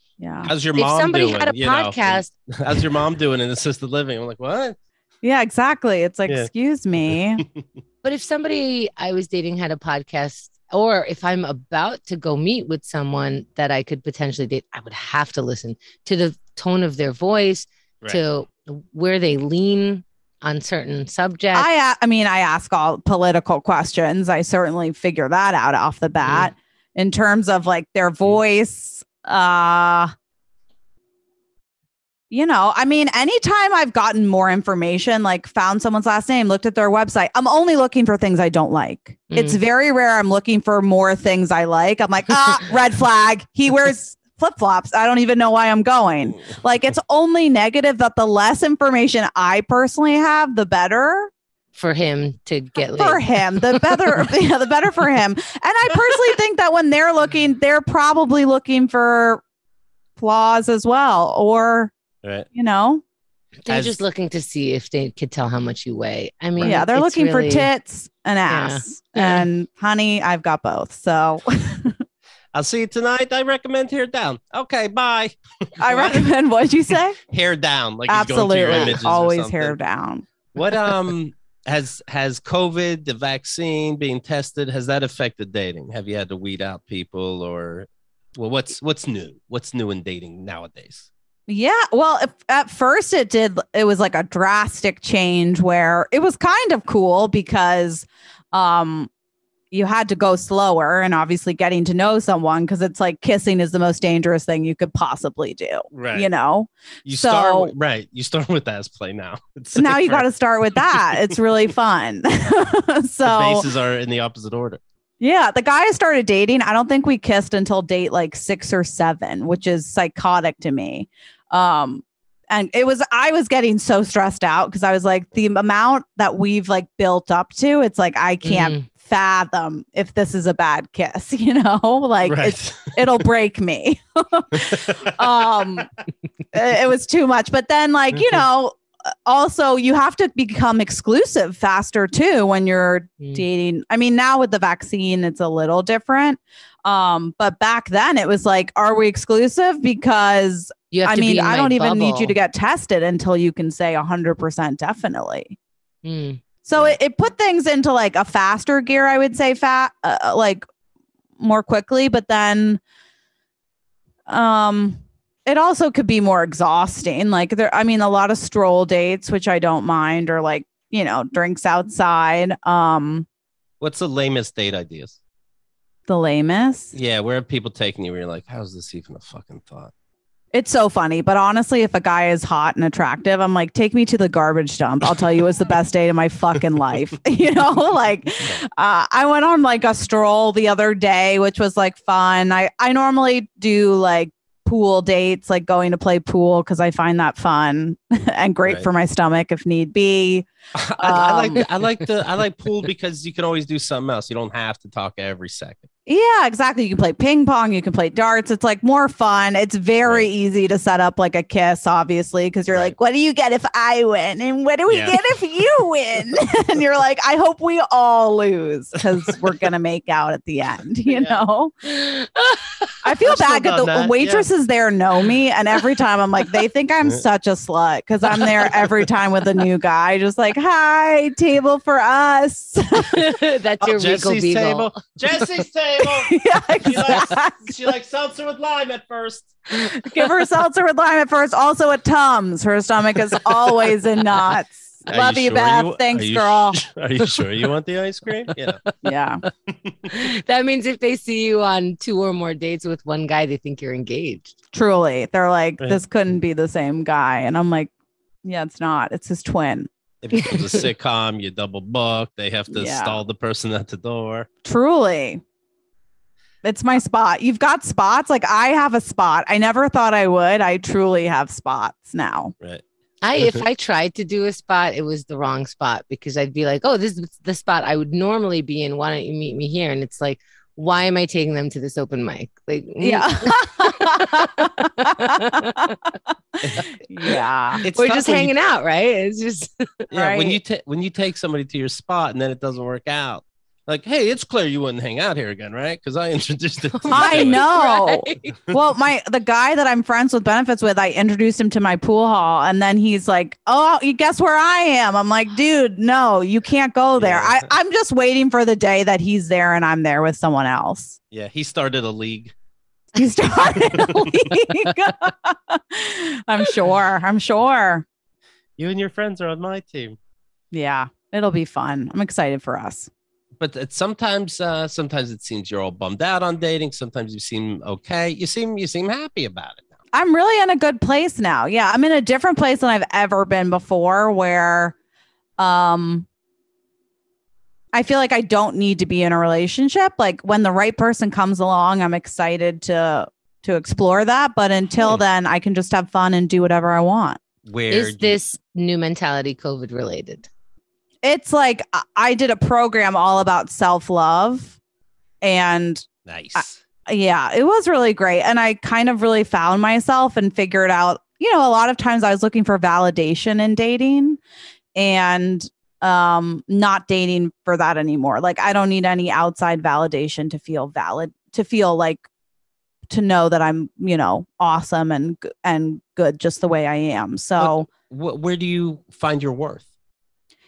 [SPEAKER 1] your mom
[SPEAKER 2] if somebody
[SPEAKER 1] doing?
[SPEAKER 2] Had a podcast,
[SPEAKER 1] how's your mom doing in assisted living? I'm like, what?
[SPEAKER 3] Yeah, exactly. It's like, excuse me.
[SPEAKER 2] But if somebody I was dating had a podcast, or if I'm about to go meet with someone that I could potentially date, I would have to listen to the tone of their voice, to where they lean on certain subjects.
[SPEAKER 3] I mean, I ask all political questions. I certainly figure that out off the bat in terms of like their voice. You know, I mean, anytime I've gotten more information, like found someone's last name, looked at their website, I'm only looking for things I don't like. It's very rare I'm looking for more things I like. I'm like, red flag. He wears flip-flops. I don't even know why I'm going. Like, it's only negative. That the less information I personally have, the better
[SPEAKER 2] for him to get
[SPEAKER 3] for him, the better. The better for him. And I personally think that when they're looking, they're probably looking for flaws as well, or you know,
[SPEAKER 2] they're just looking to see if they could tell how much you weigh. I mean,
[SPEAKER 3] they're looking for tits an ass. Yeah. And honey, I've got both. So
[SPEAKER 1] I'll see you tonight. I recommend hair down. Okay, bye.
[SPEAKER 3] I recommend, what'd you say?
[SPEAKER 1] Hair down. Like
[SPEAKER 3] absolutely. Always hair down.
[SPEAKER 1] What has COVID, the vaccine, being tested, has that affected dating? Have you had to weed out people, or what's new? What's new in dating nowadays?
[SPEAKER 3] Yeah, well, at first it was like a drastic change where it was kind of cool because you had to go slower, and obviously getting to know someone, because it's like kissing is the most dangerous thing you could possibly do. Right. You know,
[SPEAKER 1] you start with ass play now.
[SPEAKER 3] Now you got to start with that. It's really fun. So
[SPEAKER 1] the bases are in the opposite order.
[SPEAKER 3] Yeah, the guy I started dating, I don't think we kissed until date like 6 or 7, which is psychotic to me. And I was getting so stressed out because I was like, the amount that we've like built up to, it's like, I can't fathom if this is a bad kiss, you know, like it'll break me. It was too much. But then like, you know, also you have to become exclusive faster too when you're dating. I mean, now with the vaccine, it's a little different. But back then it was like, are we exclusive? Because I don't even need you to get tested until you can say 100% definitely. So it put things into like a faster gear, I would say, like more quickly. But then it also could be more exhausting. Like a lot of stroll dates, which I don't mind, or like, you know, drinks outside.
[SPEAKER 1] What's the lamest date ideas?
[SPEAKER 3] The lamest?
[SPEAKER 1] Yeah, where are people taking you where you're like, how's this even a fucking thought?
[SPEAKER 3] It's so funny. But honestly, if a guy is hot and attractive, I'm like, take me to the garbage dump. I'll tell you, it's the best day of my fucking life. You know, like I went on like a stroll the other day, which was like fun. I normally do like pool dates, like going to play pool, because I find that fun and great for my stomach if need be.
[SPEAKER 1] I like pool because you can always do something else. You don't have to talk every second.
[SPEAKER 3] Yeah, exactly. You can play ping pong. You can play darts. It's like more fun. It's very easy to set up like a kiss, obviously, because you're like, what do you get if I win? And what do we get if you win? And you're like, I hope we all lose because we're going to make out at the end, you know? I feel bad because the waitresses there know me. And every time I'm like, they think I'm such a slut because I'm there every time with a new guy, just like, hi, table for us.
[SPEAKER 2] That's your Regal Beagle.
[SPEAKER 1] Table. Jesse's table.
[SPEAKER 3] Yeah, exactly.
[SPEAKER 1] She likes seltzer with lime at first.
[SPEAKER 3] Give her seltzer with lime at first. Also at Tums. Her stomach is always in knots. Love you, Beth. Thanks, girl.
[SPEAKER 1] Are you sure you want the ice cream? Yeah.
[SPEAKER 3] Yeah.
[SPEAKER 2] That means if they see you on 2 or more dates with one guy, they think you're engaged.
[SPEAKER 3] Truly. They're like, this couldn't be the same guy. And I'm like, yeah, it's not. It's his twin.
[SPEAKER 1] If it's a sitcom, you double book. They have to stall the person at the door.
[SPEAKER 3] Truly. It's my spot. You've got spots. Like I have a spot. I never thought I would. I truly have spots now.
[SPEAKER 1] Right.
[SPEAKER 2] If I tried to do a spot, it was the wrong spot because I'd be like, oh, this is the spot I would normally be in. Why don't you meet me here? And it's like, why am I taking them to this open mic? Like,
[SPEAKER 3] yeah. Yeah.
[SPEAKER 2] We're just hanging out, right? It's just
[SPEAKER 1] right. When you take somebody to your spot and then it doesn't work out. Like, hey, it's clear you wouldn't hang out here again, right? Because I introduced it to you.
[SPEAKER 3] I know. Right. Well, the guy that I'm friends with benefits with, I introduced him to my pool hall. And then he's like, oh, you guess where I am? I'm like, dude, no, you can't go there. Yeah. I'm just waiting for the day that he's there and I'm there with someone else.
[SPEAKER 1] Yeah, he started a league.
[SPEAKER 3] He started a league. I'm sure.
[SPEAKER 1] You and your friends are on my team.
[SPEAKER 3] Yeah, it'll be fun. I'm excited for us.
[SPEAKER 1] But sometimes it seems you're all bummed out on dating. Sometimes you seem okay. You seem happy about it now.
[SPEAKER 3] I'm really in a good place now. Yeah, I'm in a different place than I've ever been before, where I feel like I don't need to be in a relationship. Like when the right person comes along, I'm excited to explore that. But until then, I can just have fun and do whatever I want.
[SPEAKER 2] Is this new mentality COVID related?
[SPEAKER 3] It's like I did a program all about self-love and
[SPEAKER 1] nice.
[SPEAKER 3] It was really great. And I kind of really found myself and figured out, you know, a lot of times I was looking for validation in dating. And not dating for that anymore. Like, I don't need any outside validation to feel valid, to feel like, to know that I'm, awesome and good just the way I am. So
[SPEAKER 1] where do you find your worth?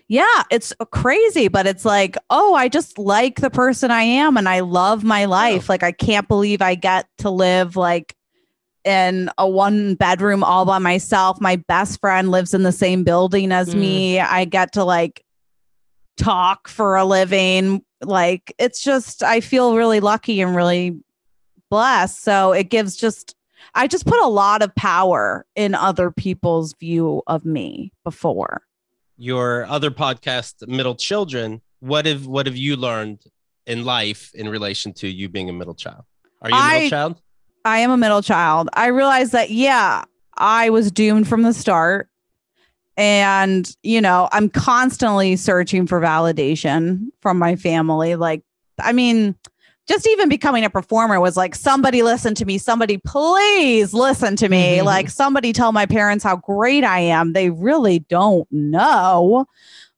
[SPEAKER 3] Yeah, it's crazy, but it's like, oh, I just like the person I am and I love my life. Like, I can't believe I get to live like in a 1-bedroom all by myself. My best friend lives in the same building as me. I get to like talk for a living. Like, it's just, I feel really lucky and really blessed. So it gives I just put a lot of power in other people's view of me before.
[SPEAKER 1] Your other podcast, Middle Children, what have you learned in life in relation to you being a middle child? Are you a middle child?
[SPEAKER 3] I am a middle child. I realized that, I was doomed from the start. And, I'm constantly searching for validation from my family. Like, I mean, just even becoming a performer was like, somebody listen to me. Somebody please listen to me. Like, somebody tell my parents how great I am. They really don't know.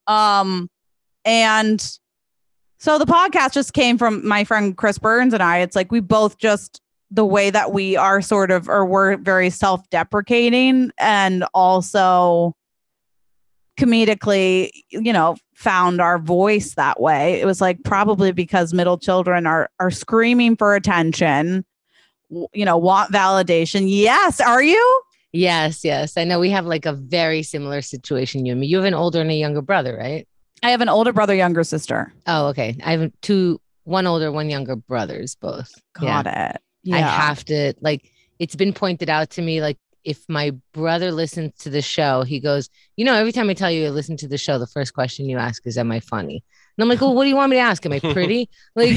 [SPEAKER 3] And so the podcast just came from my friend Chris Burns and I. It's like, we both just, the way that we are we're very self-deprecating and also comedically, found our voice that way. It was like, probably because middle children are screaming for attention, want validation. Yes. Are you?
[SPEAKER 2] Yes. I know we have like a very similar situation. You and me. You have an older and a younger brother, right?
[SPEAKER 3] I have an older brother, younger sister.
[SPEAKER 2] Oh, okay. I have one older, one younger brothers, both.
[SPEAKER 3] Got it. Yeah.
[SPEAKER 2] I have to, like, it's been pointed out to me, like, if my brother listens to the show, he goes, every time I tell you to listen to the show, the first question you ask is, am I funny? And I'm like, well, what do you want me to ask? Am I pretty? Like,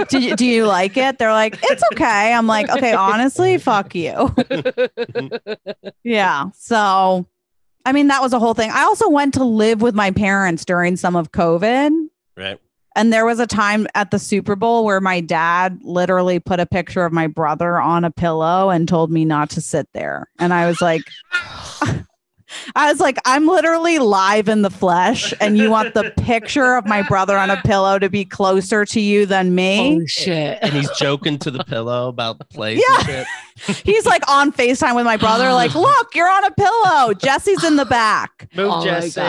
[SPEAKER 3] do you like it? They're like, it's okay. I'm like, okay, honestly, fuck you. Yeah. So, I mean, that was a whole thing. I also went to live with my parents during some of COVID.
[SPEAKER 1] Right.
[SPEAKER 3] And there was a time at the Super Bowl where my dad literally put a picture of my brother on a pillow and told me not to sit there. And I was like, I'm literally live in the flesh. And you want the picture of my brother on a pillow to be closer to you than me?
[SPEAKER 2] Oh, shit.
[SPEAKER 1] And he's joking to the pillow about the plays and shit.
[SPEAKER 3] He's like on FaceTime with my brother, like, look, you're on a pillow. Jesse's in the back.
[SPEAKER 1] Move, Jesse.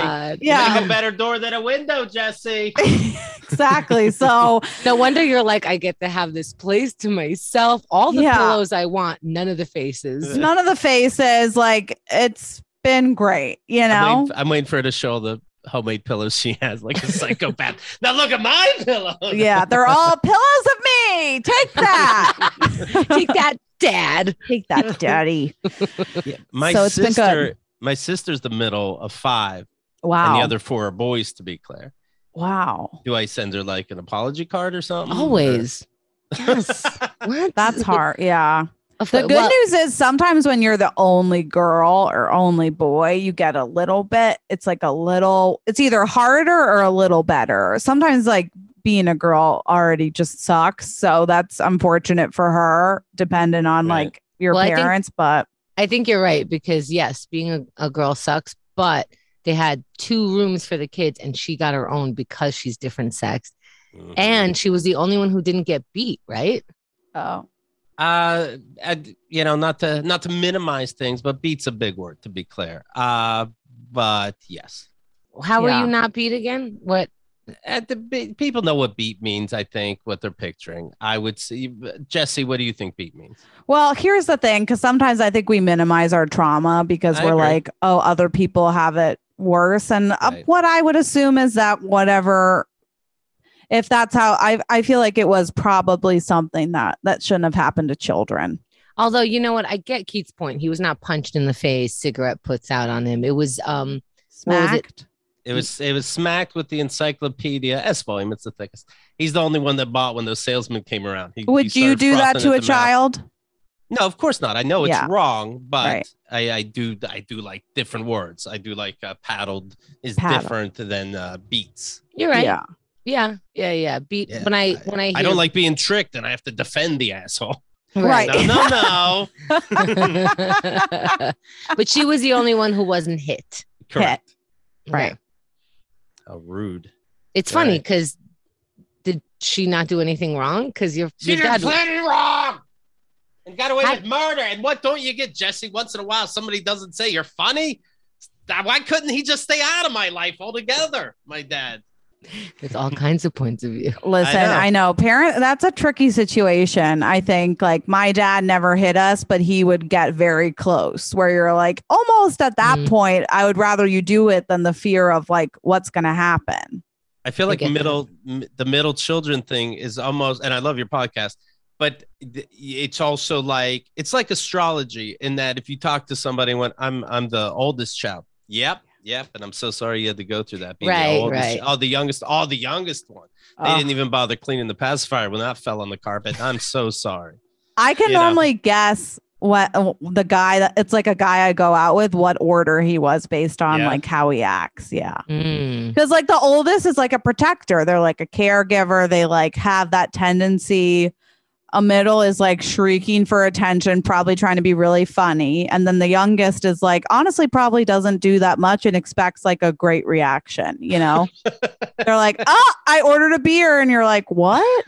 [SPEAKER 3] Yeah.
[SPEAKER 1] Make a better door than a window, Jesse.
[SPEAKER 3] Exactly. So
[SPEAKER 2] no wonder you're like, I get to have this place to myself. All the pillows I want, none of the faces.
[SPEAKER 3] None of the faces. Like, it's been great,
[SPEAKER 1] I'm waiting for her to show the homemade pillows she has, like a psychopath. Now look at my pillow.
[SPEAKER 3] Yeah, they're all pillows of me. Take that.
[SPEAKER 2] Take that, Dad.
[SPEAKER 3] Take that, Daddy.
[SPEAKER 1] Yeah, it's been good. My sister's the middle of 5.
[SPEAKER 3] Wow.
[SPEAKER 1] And the other 4 are boys, to be clear.
[SPEAKER 3] Wow.
[SPEAKER 1] Do I send her like an apology card or something?
[SPEAKER 2] Always. Yes.
[SPEAKER 3] What? That's hard. Yeah. The good news is sometimes when you're the only girl or only boy, you get a little bit. It's like it's either harder or a little better. Sometimes like being a girl already just sucks. So that's unfortunate for her, depending on like your parents. But
[SPEAKER 2] I think you're right, because yes, being a girl sucks, but they had 2 rooms for the kids and she got her own because she's different sex. Mm-hmm. And she was the only one who didn't get beat, right?
[SPEAKER 3] Oh.
[SPEAKER 1] Not to minimize things, but beat's a big word, to be clear. But yes.
[SPEAKER 2] How were you not beat again? What?
[SPEAKER 1] People know what beat means, I think, what they're picturing. I would say, Jesse, what do you think beat means?
[SPEAKER 3] Well, here's the thing, because sometimes I think we minimize our trauma because we're like, oh, other people have it worse. And what I would assume is that if that's how I feel like it was probably something that shouldn't have happened to children.
[SPEAKER 2] Although, you know what? I get Keith's point. He was not punched in the face. Cigarette puts out on him. It was
[SPEAKER 3] smacked.
[SPEAKER 1] It was smacked with the encyclopedia S volume. It's the thickest. He's the only one that bought when those salesmen came around.
[SPEAKER 3] Would you do that to a child?
[SPEAKER 1] No, of course not. I know it's wrong, but I do like different words. I do like paddled is different than beats.
[SPEAKER 2] You're right.
[SPEAKER 3] Yeah.
[SPEAKER 2] Beat. Yeah. When I hear...
[SPEAKER 1] I don't like being tricked and I have to defend the asshole.
[SPEAKER 3] Right.
[SPEAKER 1] No.
[SPEAKER 2] But she was the only one who wasn't hit.
[SPEAKER 1] Correct.
[SPEAKER 3] Right.
[SPEAKER 1] How rude.
[SPEAKER 2] It's funny because did she not do anything wrong? Because your dad
[SPEAKER 1] did plenty wrong and got away with murder. And what don't you get, Jesse? Once in a while, somebody doesn't say you're funny. Why couldn't he just stay out of my life altogether? My dad.
[SPEAKER 2] There's all kinds of points of view.
[SPEAKER 3] Listen, I know that's a tricky situation. I think like my dad never hit us, but he would get very close where you're like almost at that point. I would rather you do it than the fear of like what's going to happen.
[SPEAKER 1] I feel like the middle children thing is almost, and I love your podcast, but it's also like, it's like astrology in that if you talk to somebody when I'm the oldest child. Yep. And I'm so sorry you had to go through that. Being the oldest, the youngest one. They didn't even bother cleaning the pacifier when that fell on the carpet. I'm so sorry.
[SPEAKER 3] I can normally guess what the guy it's like a guy I go out with, what order he was based on like how he acts. Yeah. Because like the oldest is like a protector. They're like a caregiver. They like have that tendency. A middle is like shrieking for attention, probably trying to be really funny. And then the youngest is like, honestly, probably doesn't do that much and expects like a great reaction. You know, they're like, oh, I ordered a beer. And you're like, what?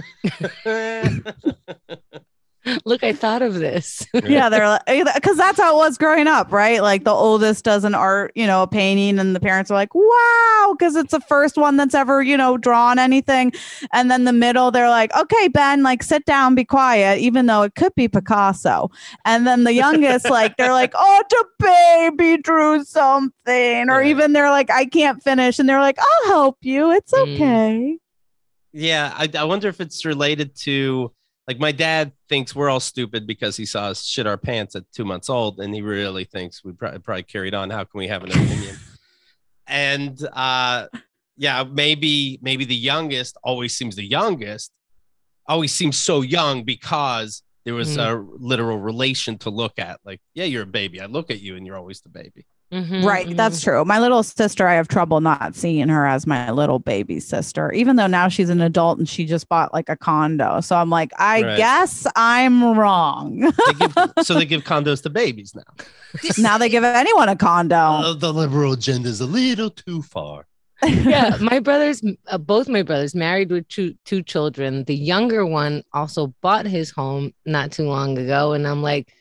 [SPEAKER 2] Look, I thought of this.
[SPEAKER 3] Yeah, they're like, because that's how it was growing up, right? Like the oldest does an art, a painting, and the parents are like, wow, because it's the first one that's ever, drawn anything. And then the middle, they're like, okay, Ben, like sit down, be quiet, even though it could be Picasso. And then the youngest, like, they're like, oh, the baby drew something. Or even they're like, I can't finish. And they're like, I'll help you. It's okay.
[SPEAKER 1] Yeah, I wonder if it's related to, like, my dad thinks we're all stupid because he saw us shit our pants at 2 months old, and he really thinks we probably carried on. How can we have an opinion? And maybe the youngest always seems so young because there was a literal relation to look at. Like, yeah, you're a baby. I look at you, and you're always the baby.
[SPEAKER 3] Right. That's true. My little sister, I have trouble not seeing her as my little baby sister, even though now she's an adult and she just bought like a condo. So I'm like, I guess I'm wrong.
[SPEAKER 1] They give condos to babies now.
[SPEAKER 3] Now they give anyone a condo.
[SPEAKER 1] The liberal agenda is a little too far.
[SPEAKER 2] Yeah. My brothers, both my brothers married with two children. The younger one also bought his home not too long ago. And I'm like,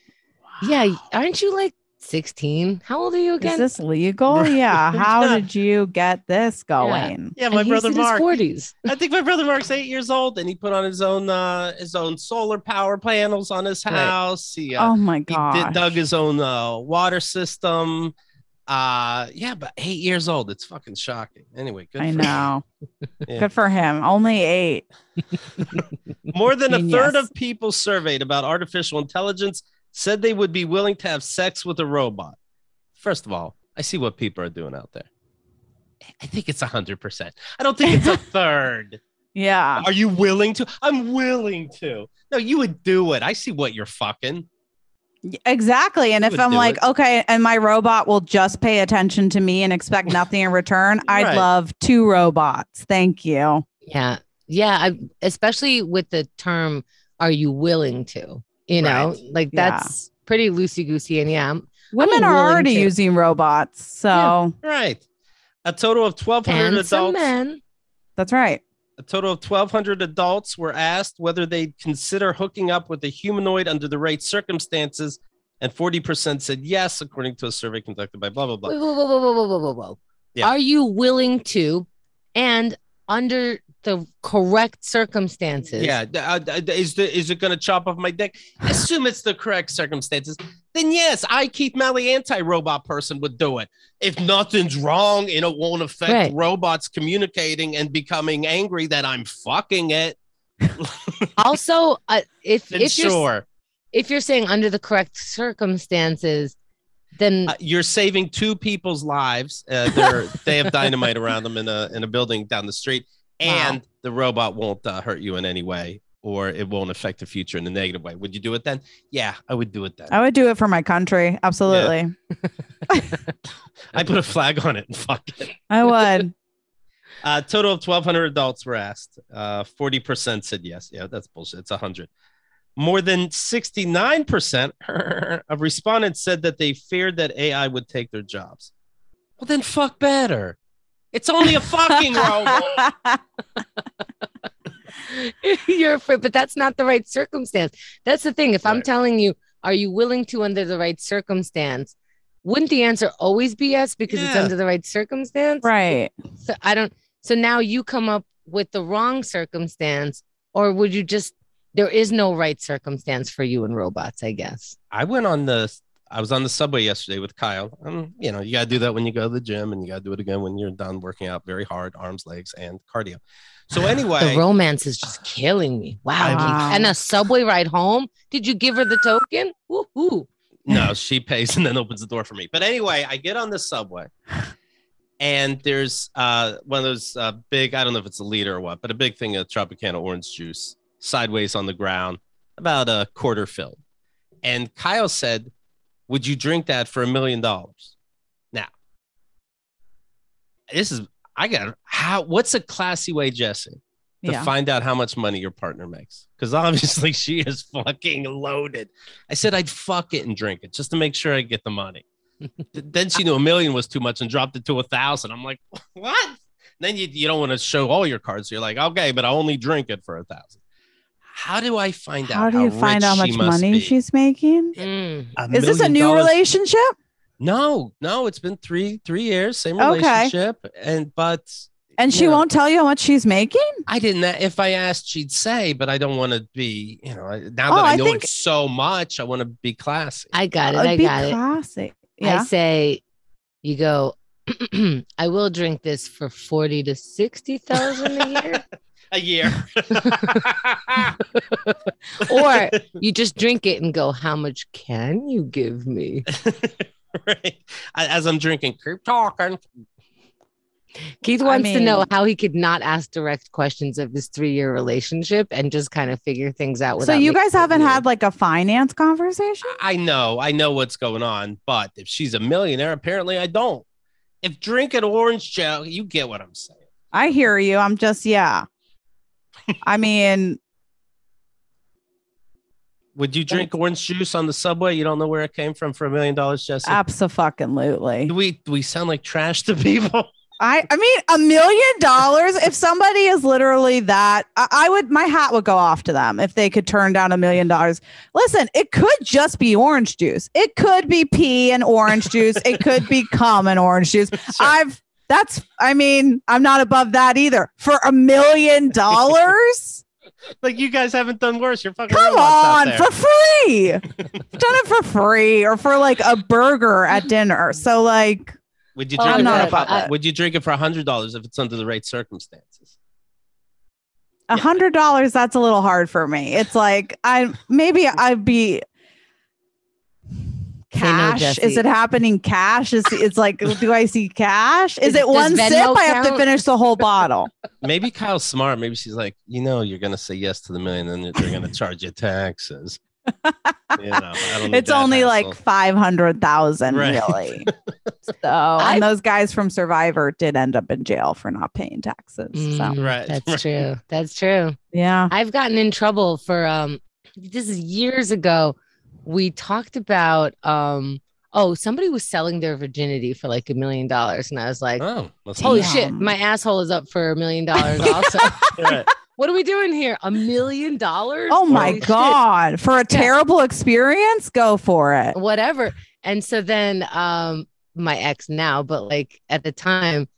[SPEAKER 2] yeah, aren't you like 16? How old are you again?
[SPEAKER 3] Is this legal? Yeah. How did you get this going?
[SPEAKER 1] Yeah, my brother Mark.
[SPEAKER 2] His 40s.
[SPEAKER 1] I think my brother Mark's 8 years old, and he put on his own solar power panels on his house. He,
[SPEAKER 3] oh my god!
[SPEAKER 1] He dug his own water system. But 8 years old. It's fucking shocking. Anyway, good.
[SPEAKER 3] I know. Good for him. Only 8.
[SPEAKER 1] More than a third of people surveyed about artificial intelligence said they would be willing to have sex with a robot. First of all, I see what people are doing out there. I think it's 100%. I don't think it's a third.
[SPEAKER 3] Yeah.
[SPEAKER 1] Are you willing to? I'm willing to. No, you would do it. I see what you're fucking.
[SPEAKER 3] Exactly. And if I'm like, okay, and my robot will just pay attention to me and expect nothing in return, I'd love 2 robots. Thank you.
[SPEAKER 2] Yeah. Yeah. Especially with the term, are you willing to? Like that's pretty loosey-goosey. And
[SPEAKER 3] women are already using robots. So
[SPEAKER 1] right. A total of 1,200 adults.
[SPEAKER 2] Men.
[SPEAKER 3] That's right.
[SPEAKER 1] A total of 1,200 adults were asked whether they'd consider hooking up with a humanoid under the right circumstances, and 40% said yes, according to a survey conducted by blah, blah, blah.
[SPEAKER 2] Whoa. Yeah. Are you willing to, and under the correct circumstances?
[SPEAKER 1] Yeah. Is it going to chop off my dick? Assume it's the correct circumstances. Then yes, I, Keith Malley, anti-robot person, would do it. If nothing's wrong and it won't affect robots communicating and becoming angry that I'm fucking it.
[SPEAKER 2] Also, if you're saying under the correct circumstances, then
[SPEAKER 1] you're saving 2 people's lives. They have dynamite around them in a building down the street. And the robot won't hurt you in any way, or it won't affect the future in a negative way. Would you do it then? Yeah, I would do it then.
[SPEAKER 3] I would do it for my country. Absolutely.
[SPEAKER 1] Yeah. I put a flag on it and fuck it.
[SPEAKER 3] I would.
[SPEAKER 1] Total of 1,200 adults were asked. 40% said yes. Yeah, that's bullshit. It's 100. More than 69% of respondents said that they feared that AI would take their jobs. Well, then fuck better. It's only a fucking robot.
[SPEAKER 2] You're afraid, but that's not the right circumstance. That's the thing. If I'm telling you, are you willing to under the right circumstance? Wouldn't the answer always be yes because it's under the right circumstance?
[SPEAKER 3] Right.
[SPEAKER 2] So so now you come up with the wrong circumstance, or would you just, there is no right circumstance for you and robots, I guess.
[SPEAKER 1] I was on the subway yesterday with Kyle. You know, you got to do that when you go to the gym, and you got to do it again when you're done working out very hard, arms, legs, and cardio. So anyway,
[SPEAKER 2] the romance is just killing me. Wow. And a subway ride home. Did you give her the token? Woo-hoo.
[SPEAKER 1] No, she pays and then opens the door for me. But anyway, I get on the subway, and there's one of those big, I don't know if it's a liter or what, but a big thing of Tropicana orange juice sideways on the ground, about a quarter filled. And Kyle said, would you drink that for $1 million? Now, what's a classy way, Jesse, to find out how much money your partner makes? Because obviously she is fucking loaded. I said I'd fuck it and drink it just to make sure I get the money. Then she knew $1 million was too much and dropped it to 1,000. I'm like, what? Then you don't want to show all your cards. You're like, okay, but I only drink it for 1,000. How do I find out?
[SPEAKER 3] How do you find out how much money she's making? Is this a new relationship?
[SPEAKER 1] No, it's been three years, same relationship, and
[SPEAKER 3] she won't tell you how much she's making.
[SPEAKER 1] I didn't. If I asked, she'd say, but I don't want to be. You know, now that I know it's so much, I want to be classy.
[SPEAKER 2] I got it. I got it.
[SPEAKER 3] Classy. Yeah.
[SPEAKER 2] I say, you go. I will drink this for 40 to 60,000 a year.
[SPEAKER 1] A year.
[SPEAKER 2] Or you just drink it and go, how much can you give me?
[SPEAKER 1] Right. As I'm drinking, keep talking.
[SPEAKER 2] Keith wants to know how he could not ask direct questions of his 3-year relationship and just kind of figure things out.
[SPEAKER 3] So you guys haven't had like a finance conversation?
[SPEAKER 1] I know what's going on, but if she's a millionaire, apparently I don't. If drinking orange gel, you get what I'm saying.
[SPEAKER 3] I hear you. I'm just, I mean,
[SPEAKER 1] would you drink orange juice on the subway? You don't know where it came from for $1 million, Jesse?
[SPEAKER 3] Absolutely.
[SPEAKER 1] Do we sound like trash to people?
[SPEAKER 3] I mean, $1 million. If somebody is literally that, my hat would go off to them if they could turn down $1 million. Listen, it could just be orange juice. It could be pee and orange juice. It could be cum and orange juice. Sure. I'm not above that either. For $1 million.
[SPEAKER 1] Like, you guys haven't done worse. You're fucking
[SPEAKER 3] come on, for free. I've done it for free or for like a burger at dinner. So like,
[SPEAKER 1] would you drink would you drink it for $100 if it's under the right circumstances?
[SPEAKER 3] $100, that's a little hard for me. It's like I'd be cash. Is it happening cash? It's like, do I see cash? Is it one sip? I have to finish the whole bottle.
[SPEAKER 1] Maybe Kyle's smart. Maybe she's like, you're going to say yes to the $1 million, and then they're going to charge you taxes.
[SPEAKER 3] It's only like 500,000 really. And those guys from Survivor did end up in jail for not paying taxes.
[SPEAKER 1] Right.
[SPEAKER 2] That's true.
[SPEAKER 3] Yeah.
[SPEAKER 2] I've gotten in trouble for this is years ago. We talked about somebody was selling their virginity for like $1 million, and I was like, holy shit, my asshole is up for $1 million also. Right. What are we doing here? $1 million?
[SPEAKER 3] Oh my God. For a terrible experience? Go for it.
[SPEAKER 2] Whatever. And so then my ex now, but like at the time,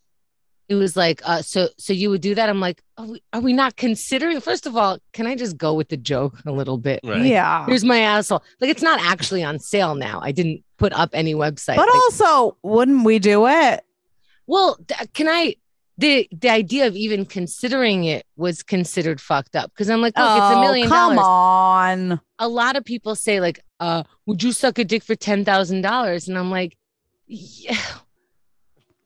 [SPEAKER 2] he was like, so you would do that? I'm like, are we not considering? First of all, can I just go with the joke a little bit?
[SPEAKER 1] Right.
[SPEAKER 3] Yeah.
[SPEAKER 2] Here's my asshole. Like, it's not actually on sale now. I didn't put up any website.
[SPEAKER 3] But also, wouldn't we do it?
[SPEAKER 2] Well, the idea of even considering it was considered fucked up because I'm like, look, it's $1 million.
[SPEAKER 3] Come on.
[SPEAKER 2] A lot of people say like, would you suck a dick for $10,000? And I'm like, yeah.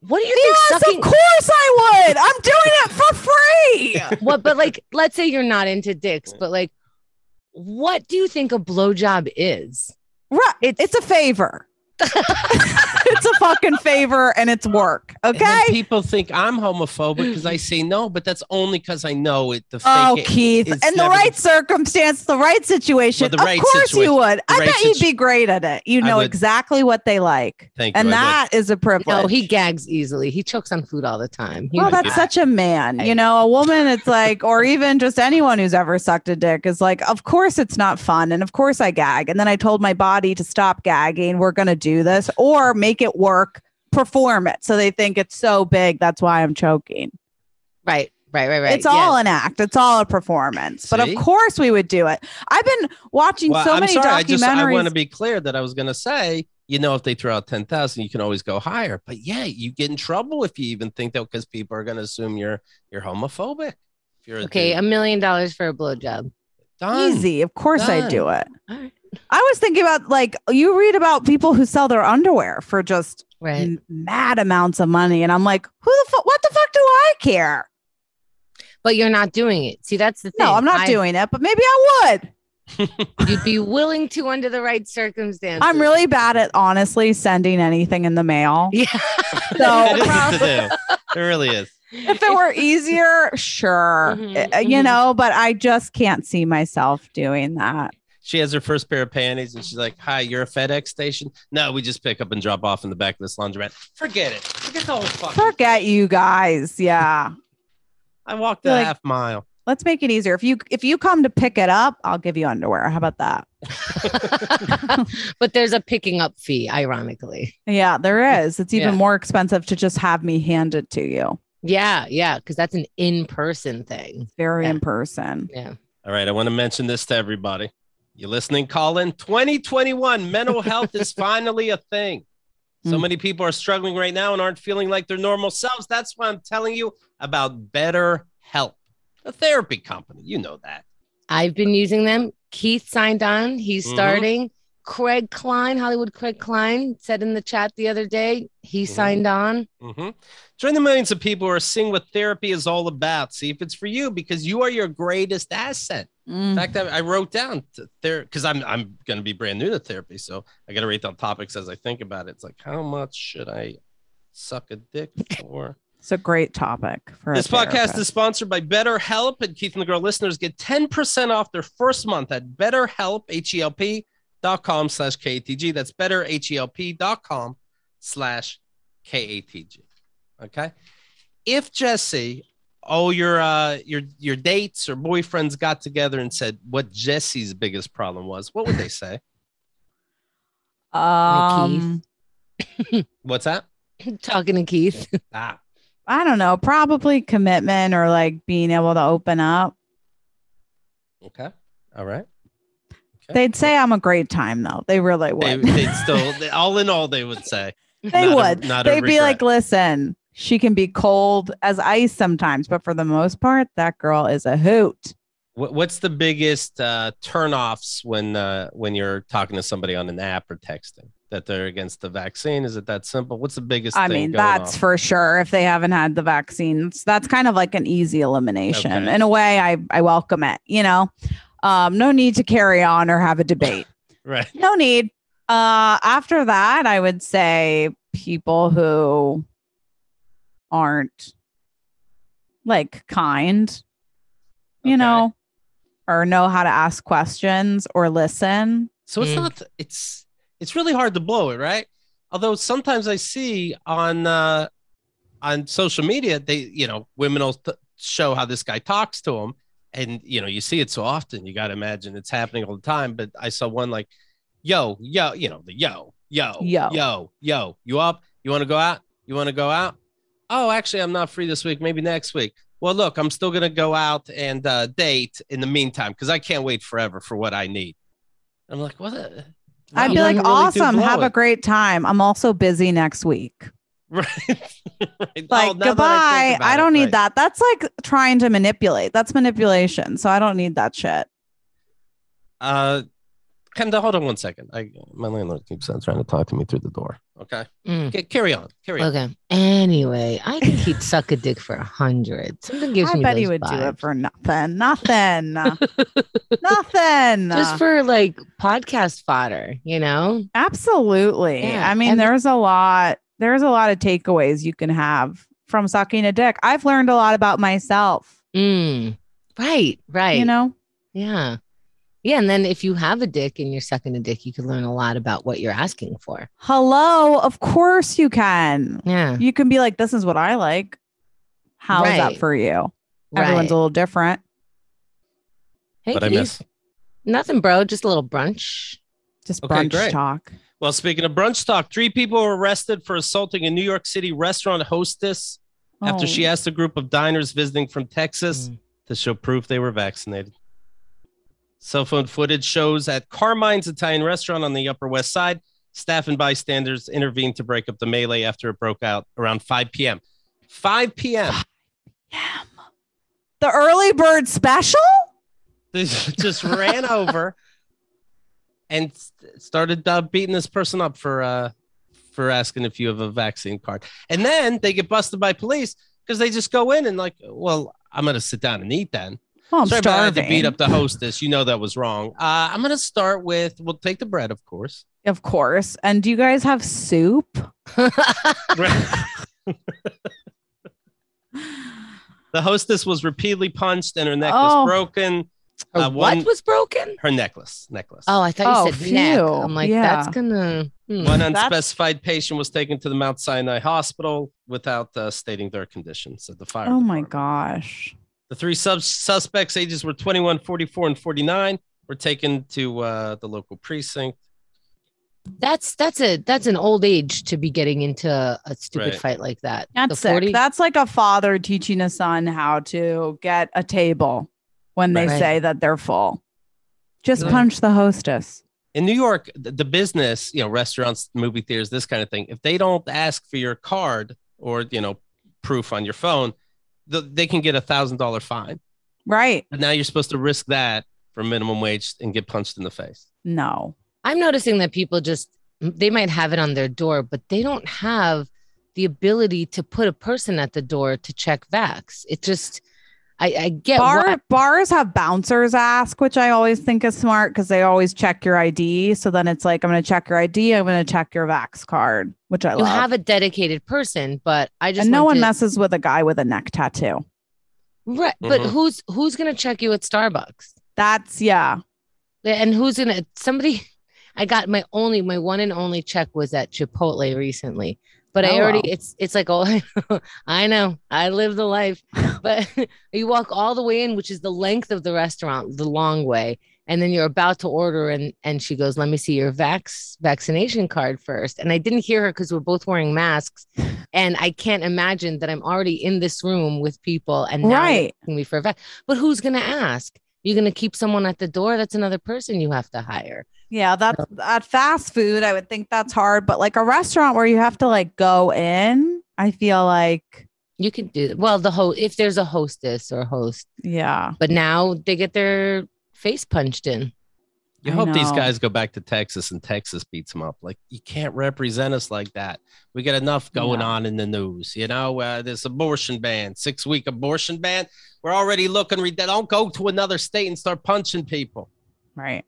[SPEAKER 2] What do you think?
[SPEAKER 3] Yes, of course I would. I'm doing it for free.
[SPEAKER 2] What? But like, let's say you're not into dicks, but like, what do you think a blowjob is?
[SPEAKER 3] Right. It's a favor. it's a fucking favor and it's work. Okay.
[SPEAKER 1] People think I'm homophobic because I say no, but that's only because I know it.
[SPEAKER 3] Keith, in the right circumstance, the right situation. Of course you would. I bet you'd be great at it. You know exactly what they like.
[SPEAKER 1] Thank you.
[SPEAKER 3] And that is a privilege.
[SPEAKER 2] No, he gags easily. He chokes on food all the time.
[SPEAKER 3] Well, that's such a man. You know, a woman, it's like, or even just anyone who's ever sucked a dick is like, of course it's not fun. And of course I gag. And then I told my body to stop gagging. We're going to do this or make it work, perform it. So they think it's so big. That's why I'm choking.
[SPEAKER 2] Right.
[SPEAKER 3] It's all an act. It's all a performance. See? But of course we would do it. I've been watching many documentaries.
[SPEAKER 1] I want to be clear that I was going to say, you know, if they throw out 10,000, you can always go higher. But yeah, you get in trouble if you even think that because people are going to assume you're homophobic. If you're
[SPEAKER 2] okay, $1 million for a blowjob.
[SPEAKER 1] Done.
[SPEAKER 3] Easy. Of course I do it.
[SPEAKER 2] All right.
[SPEAKER 3] I was thinking about like you read about people who sell their underwear for just mad amounts of money. And I'm like, what the fuck do I care?
[SPEAKER 2] But you're not doing it. See, that's the thing.
[SPEAKER 3] No, I'm not doing it, but maybe I would.
[SPEAKER 2] You'd be willing to under the right circumstances.
[SPEAKER 3] I'm really bad at honestly sending anything in the mail.
[SPEAKER 2] Yeah.
[SPEAKER 3] So
[SPEAKER 1] it really is.
[SPEAKER 3] If it were easier, sure. You know, but I just can't see myself doing that.
[SPEAKER 1] She has her first pair of panties and she's like, hi, you're a FedEx station? No, we just pick up and drop off in the back of this laundromat. Forget it. Forget the whole fucking
[SPEAKER 3] Forget you guys. Yeah.
[SPEAKER 1] I walked a half mile.
[SPEAKER 3] Let's make it easier. If you come to pick it up, I'll give you underwear. How about that?
[SPEAKER 2] But there's a picking up fee, ironically.
[SPEAKER 3] Yeah, there is. It's even more expensive to just have me hand it to you.
[SPEAKER 2] Yeah, because that's an in-person thing.
[SPEAKER 3] It's very in person.
[SPEAKER 2] Yeah.
[SPEAKER 1] All right, I want to mention this to everybody. You listening, call in. 2021, mental health is finally a thing. So many people are struggling right now and aren't feeling like their normal selves. That's why I'm telling you about BetterHelp, a therapy company. You know that.
[SPEAKER 2] I've been using them. Keith signed on. He's starting. Craig Klein, Hollywood Craig Klein, said in the chat the other day, he signed on.
[SPEAKER 1] Join the millions of people who are seeing what therapy is all about. See if it's for you because you are your greatest asset. In fact, I wrote down because I'm going to be brand new to therapy. So I got to write down topics as I think about it. It's like, how much should I suck a dick for?
[SPEAKER 3] It's a great topic. For
[SPEAKER 1] this podcast is sponsored by BetterHelp, and Keith and the Girl listeners get 10% off their first month at BetterHelp, HELP.com/KATG. That's BetterHelp.com/KATG. Okay. If Jesse, your dates or boyfriends got together and said what Jesse's biggest problem was, what would they say? What's that?
[SPEAKER 2] Talking to Keith.
[SPEAKER 3] I don't know. Probably commitment or like being able to open up.
[SPEAKER 1] Okay. All right. Okay.
[SPEAKER 3] They'd say I'm a great time though. They really would.
[SPEAKER 1] They'd still, all in all, they would say.
[SPEAKER 3] They would. They'd be like, listen, she can be cold as ice sometimes, but for the most part, that girl is a hoot.
[SPEAKER 1] What's the biggest turnoffs when you're talking to somebody on an app or texting? That they're against the vaccine? Is it that simple? What's the biggest thing? I mean,
[SPEAKER 3] that's for sure. If they haven't had the vaccines, that's kind of like an easy elimination. Okay. In a way, I welcome it. You know, no need to carry on or have a debate.
[SPEAKER 1] Right.
[SPEAKER 3] No need. After that, I would say people who aren't like kind, you know, or know how to ask questions or listen.
[SPEAKER 1] So it's not, it's really hard to blow it, right? Although sometimes I see on social media, women will show how this guy talks to them. And, you see it so often, you got to imagine it's happening all the time. But I saw one like, yo, you up? You want to go out? You want to go out? Oh, actually, I'm not free this week. Maybe next week. Well, look, I'm still going to go out and date in the meantime because I can't wait forever for what I need. I'm like, what?
[SPEAKER 3] I'd be like, really awesome. Have a great time. I'm also busy next week.
[SPEAKER 1] Right.
[SPEAKER 3] Like, goodbye. I don't need that. That's like trying to manipulate. That's manipulation. So I don't need that shit.
[SPEAKER 1] Kendall, hold on one second. My landlord keeps on trying to talk to me through the door. Okay. Carry on.
[SPEAKER 2] Okay. Anyway, I think he'd suck a dick for 100. Something gives me. I bet
[SPEAKER 3] he would do it for nothing. Nothing. Nothing.
[SPEAKER 2] Just for like podcast fodder, you know?
[SPEAKER 3] Absolutely. Yeah. I mean, there's a lot of takeaways you can have from sucking a dick. I've learned a lot about myself.
[SPEAKER 2] Right.
[SPEAKER 3] You know?
[SPEAKER 2] Yeah. Yeah, and then if you have a dick and you're sucking a dick, you can learn a lot about what you're asking for.
[SPEAKER 3] Hello, of course you can.
[SPEAKER 2] Yeah.
[SPEAKER 3] You can be like, this is what I like. How is that for you? Everyone's a little different.
[SPEAKER 2] Hey, what I miss? Nothing, bro. Just a little brunch.
[SPEAKER 3] Just brunch talk.
[SPEAKER 1] Well, speaking of brunch talk, 3 people were arrested for assaulting a New York City restaurant hostess after she asked a group of diners visiting from Texas to show proof they were vaccinated. Cell phone footage shows at Carmine's Italian restaurant on the Upper West Side, staff and bystanders intervened to break up the melee after it broke out around 5 p.m. 5 p.m.
[SPEAKER 3] The early bird special?
[SPEAKER 1] They just ran over and started beating this person up for asking if you have a vaccine card. And then they get busted by police because they just go in and like, well, I'm going to sit down and eat then.
[SPEAKER 3] Oh, I'm starving.
[SPEAKER 1] I had to beat up the hostess. You know that was wrong. I'm going to start with, we'll take the bread, of course.
[SPEAKER 3] Of course. And do you guys have soup?
[SPEAKER 1] The hostess was repeatedly punched and her neck was broken.
[SPEAKER 2] What was broken?
[SPEAKER 1] Her necklace.
[SPEAKER 2] Oh, I thought you said neck. I'm like, that's going to...
[SPEAKER 1] One unspecified patient was taken to the Mount Sinai Hospital without stating their condition, said the fire department.
[SPEAKER 3] My gosh.
[SPEAKER 1] The 3 suspects, ages were 21, 44, and 49, were taken to the local precinct.
[SPEAKER 2] That's an old age to be getting into a stupid fight like that.
[SPEAKER 3] That's sick. That's like a father teaching a son how to get a table when they say that they're full. Just punch the hostess.
[SPEAKER 1] In New York, the business, restaurants, movie theaters, this kind of thing, if they don't ask for your card or, proof on your phone, they can get $1,000 fine.
[SPEAKER 3] Right.
[SPEAKER 1] But now you're supposed to risk that for minimum wage and get punched in the face.
[SPEAKER 3] No.
[SPEAKER 2] I'm noticing that people they might have it on their door, but they don't have the ability to put a person at the door to check vax. It just, I get
[SPEAKER 3] bars have bouncers ask, which I always think is smart because they always check your ID. So then it's like, I'm going to check your ID. I'm going to check your vax card, which I love.
[SPEAKER 2] You have a dedicated person, but
[SPEAKER 3] and no one messes with a guy with a neck tattoo.
[SPEAKER 2] Right. But who's going to check you at Starbucks?
[SPEAKER 3] That's
[SPEAKER 2] And who's going to, I got my one and only check was at Chipotle recently. But it's like, I know, I live the life. But you walk all the way in, which is the length of the restaurant, the long way. And then you're about to order and she goes, let me see your vaccination card first. And I didn't hear her because we're both wearing masks. And I can't imagine that I'm already in this room with people and now asking me for a vac. But who's going to ask? You're going to keep someone at the door? That's another person you have to hire.
[SPEAKER 3] Yeah, that's at fast food. I would think that's hard. But like a restaurant where you have to like go in, I feel like
[SPEAKER 2] you can do it. Well, if there's a hostess or host.
[SPEAKER 3] Yeah.
[SPEAKER 2] But now they get their face punched in.
[SPEAKER 1] You hope these guys go back to Texas and Texas beats them up. Like, you can't represent us like that. We got enough going on in the news. This abortion ban, 6-week abortion ban. We're already looking. Don't go to another state and start punching people.
[SPEAKER 3] Right.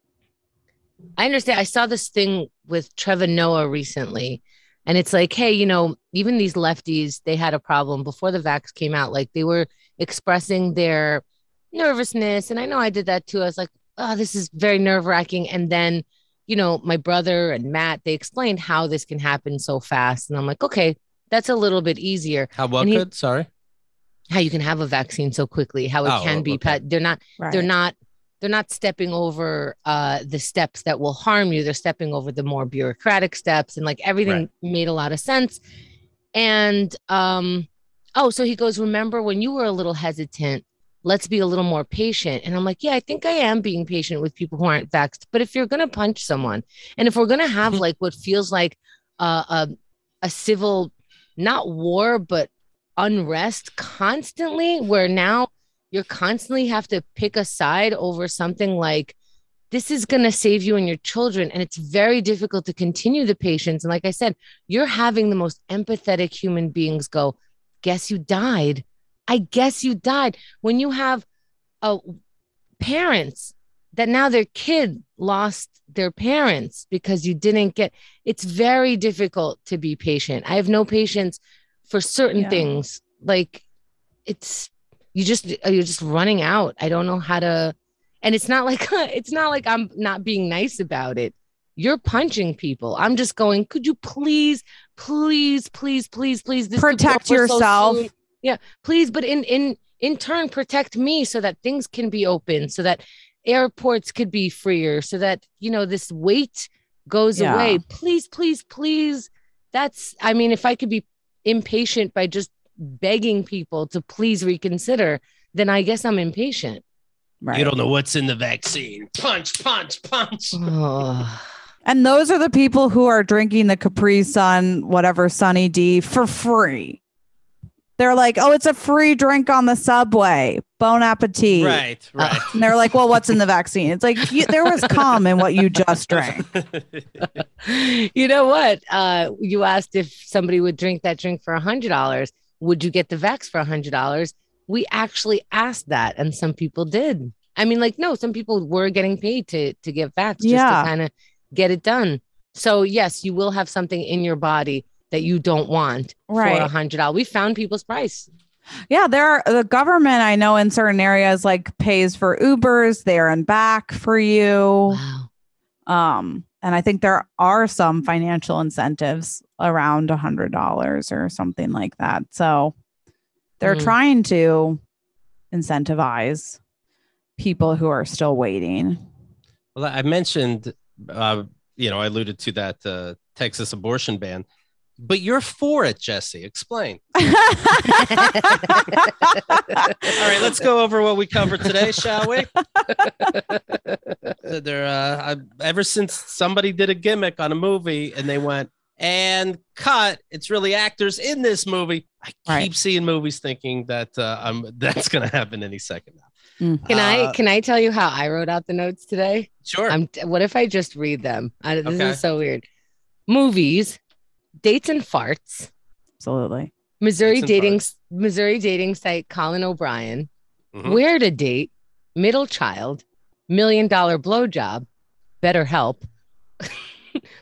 [SPEAKER 2] I understand. I saw this thing with Trevor Noah recently, and it's like, hey, even these lefties, they had a problem before the vax came out. Like, they were expressing their nervousness. And I know I did that too. I was like, oh, this is very nerve wracking. And then, my brother and Matt, they explained how this can happen so fast. And I'm like, okay, that's a little bit easier.
[SPEAKER 1] How
[SPEAKER 2] you can have a vaccine so quickly, how it can be. Okay. They're not stepping over the steps that will harm you. They're stepping over the more bureaucratic steps, and like everything made a lot of sense. And so he goes, remember when you were a little hesitant, let's be a little more patient. And I'm like, yeah, I think I am being patient with people who aren't vaxxed. But if you're going to punch someone, and if we're going to have like what feels like a civil, not war, but unrest constantly, where now you constantly have to pick a side over something like this is going to save you and your children. And it's very difficult to continue the patients. And like I said, you're having the most empathetic human beings go, guess you died. I guess you died. When you have parents that now their kid lost their parents because you didn't get, it's very difficult to be patient. I have no patience for certain things. Like you're just running out. I don't know how to, and it's not like I'm not being nice about it. You're punching people. I'm just going, could you please this
[SPEAKER 3] protect yourself?
[SPEAKER 2] So yeah, please. But in turn, protect me so that things can be open, so that airports could be freer, so that, this wait goes away. Please. If I could be impatient by just begging people to please reconsider, then I guess I'm impatient.
[SPEAKER 1] Right. You don't know what's in the vaccine. Punch.
[SPEAKER 2] Oh.
[SPEAKER 3] And those are the people who are drinking the Capri Sun, whatever, Sunny D, for free. They're like, oh, it's a free drink on the subway. Bon appetit.
[SPEAKER 1] Right.
[SPEAKER 3] And they're like, well, what's in the vaccine? It's like, there was cum in what you just drank.
[SPEAKER 2] You know what? You asked if somebody would drink that drink for $100. Would you get the vax for $100? We actually asked that, and some people did. No, some people were getting paid to get vax just to kind of get it done. So yes, you will have something in your body that you don't want for $100. We found people's price.
[SPEAKER 3] Yeah, the government, I know, in certain areas like pays for Ubers there and back for you.
[SPEAKER 2] Wow.
[SPEAKER 3] And I think there are some financial incentives around $100 or something like that. So they're trying to incentivize people who are still waiting.
[SPEAKER 1] Well, I mentioned, I alluded to that Texas abortion ban, but you're for it, Jesse. Explain. All right, let's go over what we covered today, shall we? Ever since somebody did a gimmick on a movie and they went, and cut, it's really actors in this movie. I keep seeing movies thinking that that's going to happen any second now.
[SPEAKER 2] Can I tell you how I wrote out the notes today?
[SPEAKER 1] Sure.
[SPEAKER 2] What if I just read them? This is so weird. Movies, dates and farts.
[SPEAKER 3] Absolutely.
[SPEAKER 2] Missouri dating site Colin O'Brien. Mm-hmm. Where to date, middle child, $1 million blowjob, BetterHelp.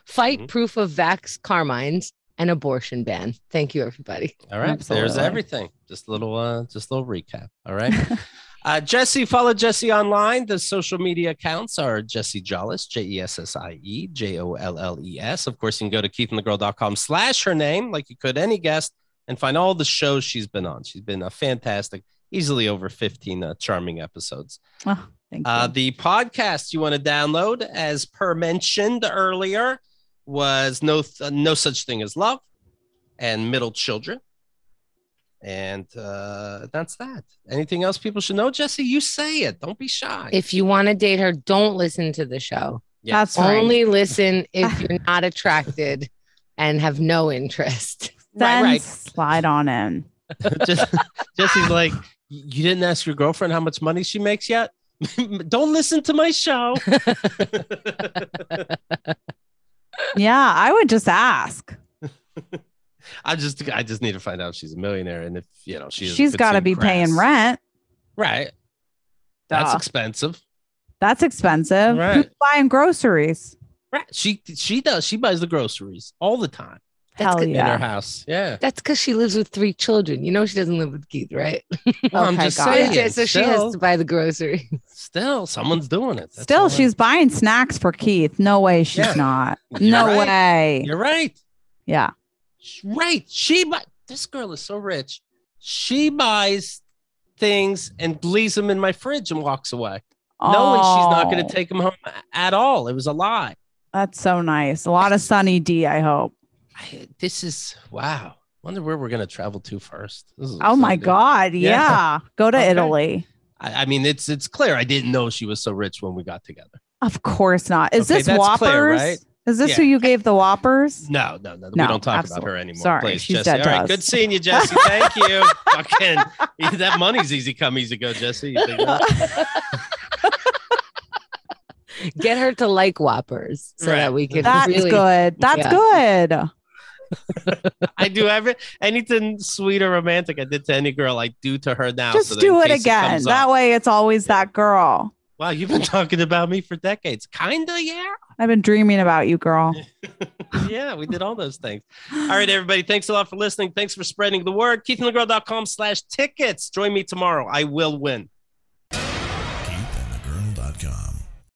[SPEAKER 2] Fight proof of vax Carmines and abortion ban. Thank you, everybody.
[SPEAKER 1] All right. Absolutely. There's everything. Just a little recap. All right. Jesse, follow Jesse online. The social media accounts are Jesse Jolles, JESSIE, JOLLES. Of course, you can go to keithandthegirl.com/her name, like you could any guest, and find all the shows she's been on. She's been a fantastic, easily over 15 charming episodes.
[SPEAKER 3] Oh, thank you.
[SPEAKER 1] The podcast you want to download, as per mentioned earlier, was No Such Thing as Love and Middle Children. And that's that. Anything else people should know? Jesse, you say it. Don't be shy.
[SPEAKER 2] If you want to date her, don't listen to the show.
[SPEAKER 3] Yeah. That's
[SPEAKER 2] only listen if you're not attracted and have no interest.
[SPEAKER 3] Then right. Slide on in.
[SPEAKER 1] Jesse's like, you didn't ask your girlfriend how much money she makes yet? Don't listen to my show.
[SPEAKER 3] Yeah, I would just ask.
[SPEAKER 1] I just need to find out if she's a millionaire, and if
[SPEAKER 3] she's got to be paying rent,
[SPEAKER 1] right? That's expensive.
[SPEAKER 3] That's expensive.
[SPEAKER 1] Right.
[SPEAKER 3] Who's buying groceries?
[SPEAKER 1] Right. She does. She buys the groceries all the time.
[SPEAKER 3] Hell yeah.
[SPEAKER 1] In her house. Yeah.
[SPEAKER 2] That's because she lives with 3 children. You know she doesn't live with Keith, right?
[SPEAKER 1] Well, I'm just saying.
[SPEAKER 2] So she has to buy the groceries.
[SPEAKER 1] Still, someone's doing it.
[SPEAKER 3] Still, she's buying snacks for Keith. No way she's not. No way.
[SPEAKER 1] You're right.
[SPEAKER 3] Yeah.
[SPEAKER 1] Right. This girl is so rich. She buys things and leaves them in my fridge and walks away, knowing she's not going to take them home at all. It was a lie.
[SPEAKER 3] That's so nice. A lot of Sunny D, I hope.
[SPEAKER 1] This is wow. Wonder where we're going to travel to first.
[SPEAKER 3] Oh my God. Yeah. Go to Italy.
[SPEAKER 1] I mean, it's clear. I didn't know she was so rich when we got together.
[SPEAKER 3] Of course not. Is this Whoppers? Clear, right? Is this who you gave the Whoppers?
[SPEAKER 1] No. We don't talk about her anymore.
[SPEAKER 3] Sorry,
[SPEAKER 1] please,
[SPEAKER 3] she's
[SPEAKER 1] Jesse.
[SPEAKER 3] dead.
[SPEAKER 1] All right, good seeing you, Jesse. Thank you. Fucking that money's easy come, easy go, Jesse. You think
[SPEAKER 2] Get her to like Whoppers so that we can.
[SPEAKER 3] That's
[SPEAKER 2] really,
[SPEAKER 3] good. That's good.
[SPEAKER 1] I do anything sweet or romantic I did to any girl, I do to her now.
[SPEAKER 3] Just do it again. That way it's always that girl.
[SPEAKER 1] Wow, you've been talking about me for decades. Kinda, yeah.
[SPEAKER 3] I've been dreaming about you, girl.
[SPEAKER 1] Yeah, we did all those things. All right, everybody. Thanks a lot for listening. Thanks for spreading the word. KeithAndTheGirl.com/tickets. Join me tomorrow. I will win.